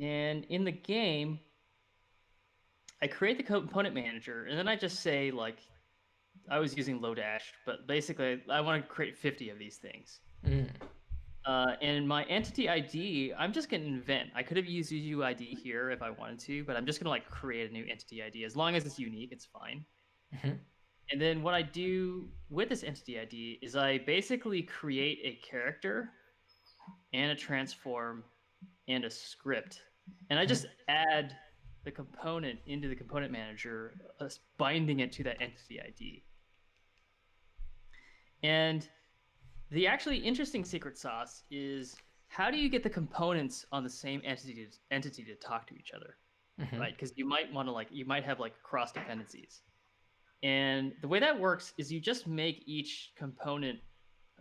And in the game, I create the component manager, and then I just say, like, I was using Lodash, but basically I want to create 50 of these things. And my entity ID, I'm just going to invent. I could have used UUID here if I wanted to, but I'm just going to like create a new entity ID. As long as it's unique, it's fine. And then what I do with this entity ID is I basically create a character and a transform and a script. And I just add the component into the component manager, binding it to that entity ID. And The actually interesting secret sauce is how do you get the components on the same entity to talk to each other, Mm-hmm. right? Because you might want to like you might have like cross dependencies, and the way that works is you just make each component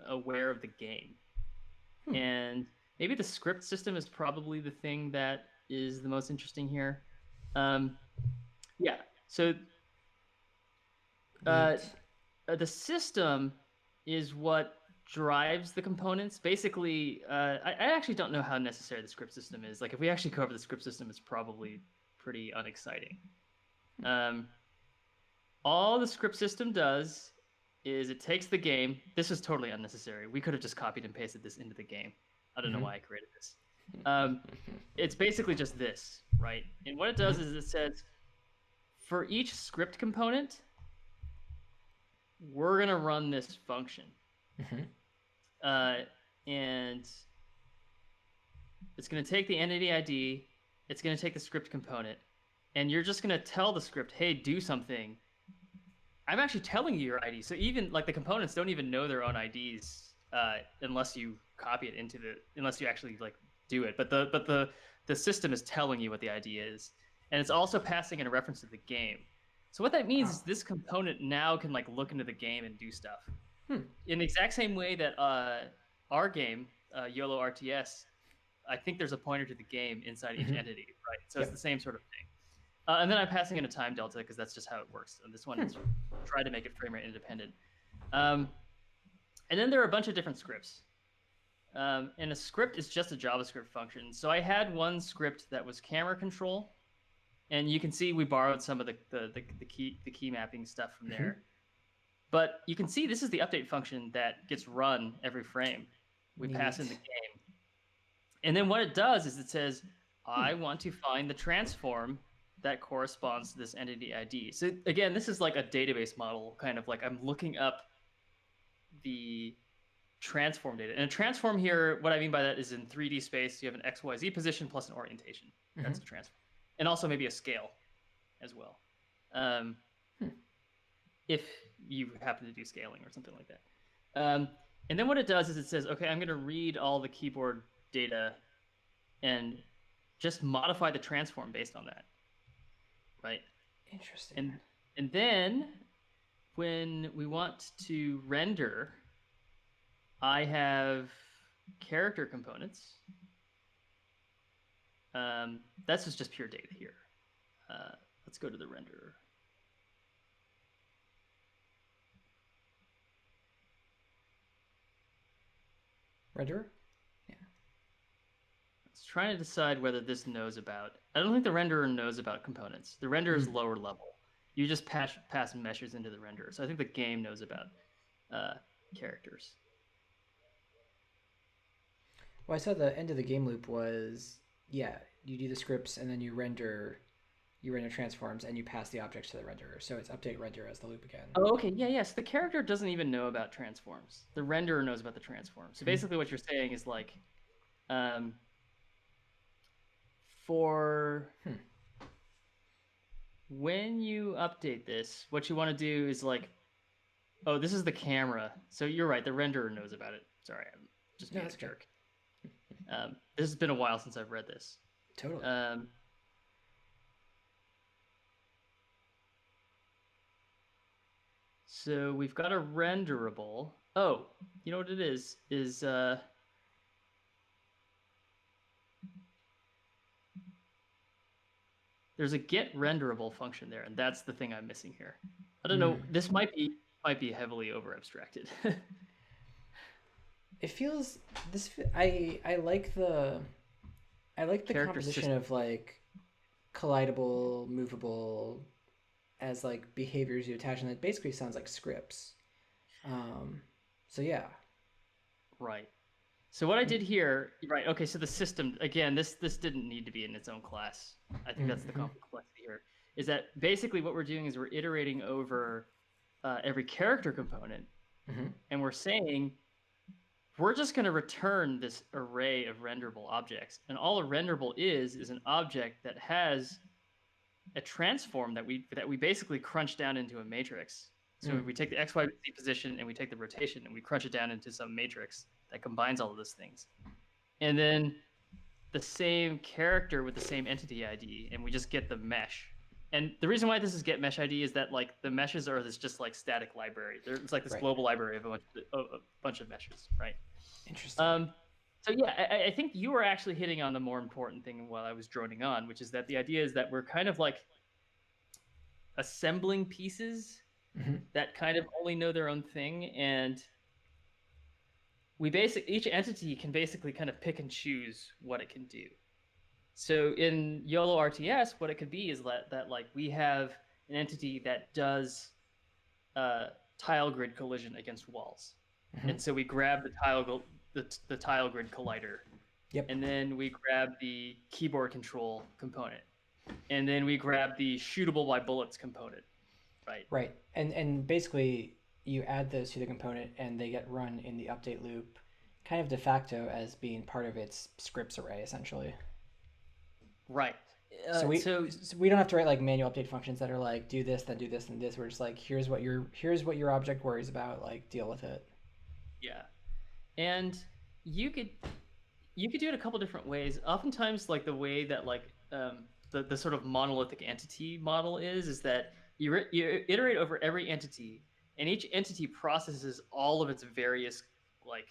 aware of the game, Hmm. and maybe the script system is probably the thing that is the most interesting here. Um, yeah, so uh, Neat. the system is what drives the components. Basically, I actually don't know how necessary the script system is. Like, if we actually cover the script system, it's probably pretty unexciting. Um, all the script system does is it takes the game. This is totally unnecessary. We could have just copied and pasted this into the game. I don't know Mm-hmm. why I created this. It's basically just this, right? And what it does is it says for each script component, we're gonna run this function. Mm-hmm. Uh, and it's going to take the entity ID, it's going to take the script component, and you're just going to tell the script, hey, do something. I'm actually telling you your ID. So even like the components don't even know their own IDs unless you copy it into unless you actually like do it. But the system is telling you what the ID is, and it's also passing in a reference to the game. So what that means Wow. is this component now can like look into the game and do stuff Hmm. in the exact same way that our game, YOLO RTS, I think there's a pointer to the game inside each Mm-hmm. entity, right? So it's Yep. the same sort of thing. And then I'm passing in a time delta because that's just how it works. And this one is try to make it frame rate independent. And then there are a bunch of different scripts. And a script is just a JavaScript function. So I had one script that was camera control, and you can see we borrowed some of the key mapping stuff from there. But you can see this is the update function that gets run every frame. We pass in the Neat. game. And then what it does is it says, I want to find the transform that corresponds to this entity ID. So again, this is like a database model, kind of like I'm looking up the transform data. And a transform here, what I mean by that is in 3D space, you have an XYZ position plus an orientation. That's the transform. And also maybe a scale as well. If you happen to do scaling or something like that. And then what it does is it says, okay, I'm going to read all the keyboard data and just modify the transform based on that, right? Interesting. And then when we want to render, I have character components. That's just pure data here. Let's go to the renderer. Renderer? It's trying to decide whether this knows about. I don't think the renderer knows about components. The renderer is lower level. You just pass meshes into the renderer. So I think the game knows about characters. Well, I saw the end of the game loop was, yeah, you do the scripts and then you render transforms and you pass the objects to the renderer. So it's update render as the loop again. Oh, okay. Yeah, yes. The character doesn't even know about transforms. The renderer knows about the transforms. So basically what you're saying is like, for when you update this, what you want to do is like, oh, this is the camera. So you're right. The renderer knows about it. Sorry, I'm just being a jerk. This has been a while since I've read this. Totally. So we've got a renderable. Oh, you know what it is? There's a get renderable function there, and that's the thing I'm missing here. I don't know. This might be heavily over abstracted. It feels this. I like the composition of like collidable, movable, as like behaviors you attach, and it basically sounds like scripts. So yeah. Right. So what I did here, right? Okay, so the system again. This didn't need to be in its own class. I think that's the complexity here. Is that basically what we're doing is we're iterating over every character component, and we're saying we're just going to return this array of renderable objects, and all a renderable is an object that has a transform that we basically crunch down into a matrix. So we take the x, y, z position and we take the rotation and we crunch it down into some matrix that combines all of those things. And then the same character with the same entity ID, and we just get the mesh. And the reason why this is get mesh ID is that like the meshes are this just like static library. It's like this global library of a bunch of meshes, right? Interesting. So yeah, I think you were actually hitting on the more important thing while I was droning on, which is that the idea is that we're kind of like assembling pieces that kind of only know their own thing, and each entity can basically kind of pick and choose what it can do. So in YOLO RTS, what it could be is that like we have an entity that does tile grid collision against walls, and so we grab the tile grid collider, and then we grab the keyboard control component, and then we grab the shootable by bullets component, right? Right, and basically you add those to the component, and they get run in the update loop, kind of de facto as being part of its scripts array, essentially. Right. So we don't have to write like manual update functions that are like do this, then do this, and this. We're just like here's what your object worries about, like deal with it. Yeah, and you could do it a couple different ways. Oftentimes, like the way that like the sort of monolithic entity model is that you iterate over every entity, and each entity processes all of its various like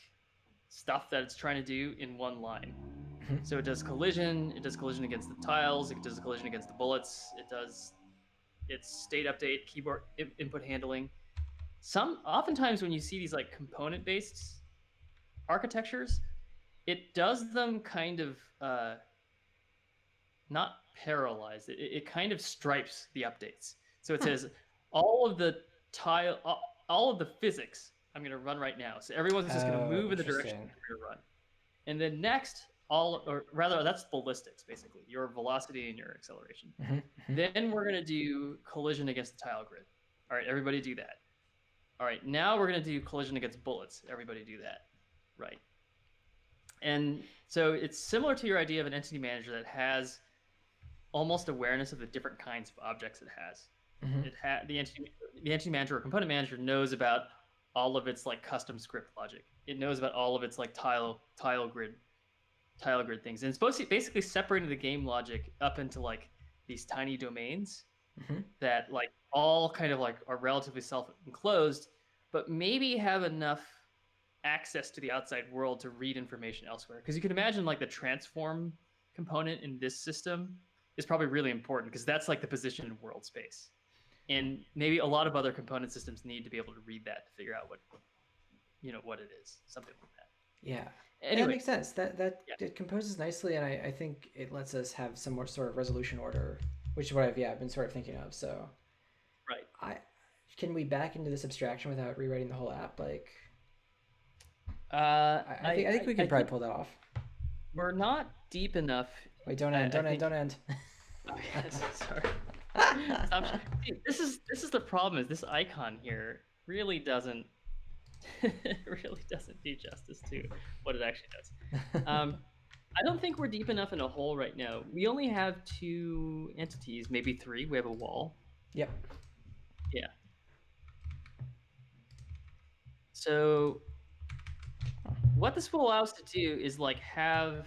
stuff that it's trying to do in one line. So it does collision against the tiles, it does collision against the bullets, it does its state update, keyboard input handling. Oftentimes when you see these like component-based architectures, it does them kind of not paralyzed. It kind of stripes the updates. So it says all of the physics I'm going to run right now. So everyone's just going to move in the direction I'm going to run. And then next, that's ballistics, basically, your velocity and your acceleration. Then we're going to do collision against the tile grid. All right, everybody do that. All right, now we're going to do collision against bullets. Everybody do that. Right. And so it's similar to your idea of an entity manager that has almost awareness of the different kinds of objects it has. The entity manager or component manager knows about all of its like custom script logic. It knows about all of its like tile grid things, and it's basically separating the game logic up into like these tiny domains that like all kind of like are relatively self-enclosed, but maybe have enough access to the outside world to read information elsewhere. Because you can imagine like the transform component in this system is probably really important because that's like the position in world space. And maybe a lot of other component systems need to be able to read that to figure out what it is, something like that. Yeah. Anyway, that makes sense. That it composes nicely, and I think it lets us have some more sort of resolution order, which is what I've been sort of thinking of. So, right. Can we back into this abstraction without rewriting the whole app? Like, I think we can probably pull that off. We're not deep enough. Wait, don't end. Oh, yes, sorry. This is the problem. Is this icon here really doesn't do justice to what it actually does. I don't think we're deep enough in a hole right now. We only have 2 entities, maybe 3. We have a wall. Yep. Yeah. So what this will allow us to do is like have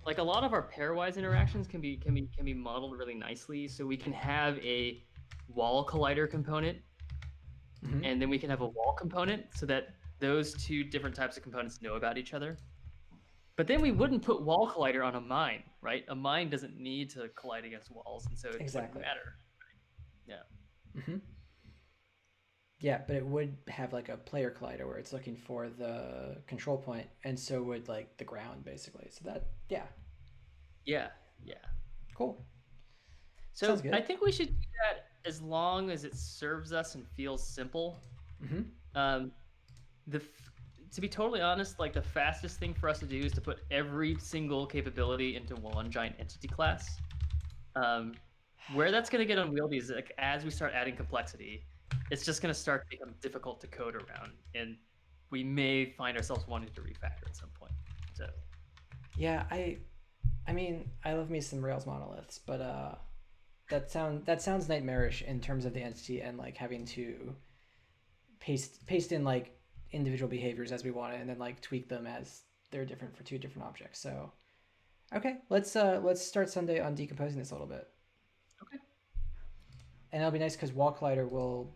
like a lot of our pairwise interactions can be modeled really nicely. So we can have a wall collider component, and then we can have a wall component, so that those 2 different types of components know about each other. But then we wouldn't put wall collider on a mine, right? A mine doesn't need to collide against walls, and so it wouldn't matter. Yeah. Yeah, but it would have like a player collider where it's looking for the control point, and so would like the ground basically. So that Yeah. Cool. So I think we should do that as long as it serves us and feels simple. To be totally honest, like the fastest thing for us to do is to put every single capability into one giant entity class. Where that's going to get unwieldy is like as we start adding complexity, it's just going to start to become difficult to code around, and we may find ourselves wanting to refactor at some point. So yeah, I mean I love me some Rails monoliths, but that sounds nightmarish in terms of the entity and like having to paste in like individual behaviors as we want it and then like tweak them as they're different for two different objects. So okay, let's start Sunday on decomposing this a little bit. Okay. And it'll be nice because wall collider will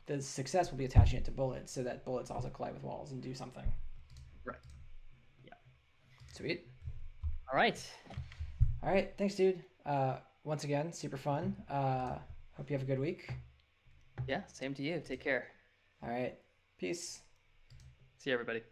the success will be attaching it to bullets so that bullets also collide with walls and do something. Right. Yeah. Sweet. All right. All right. Thanks, dude. Once again, super fun. Hope you have a good week. Yeah. Same to you. Take care. All right. Peace. See you, everybody.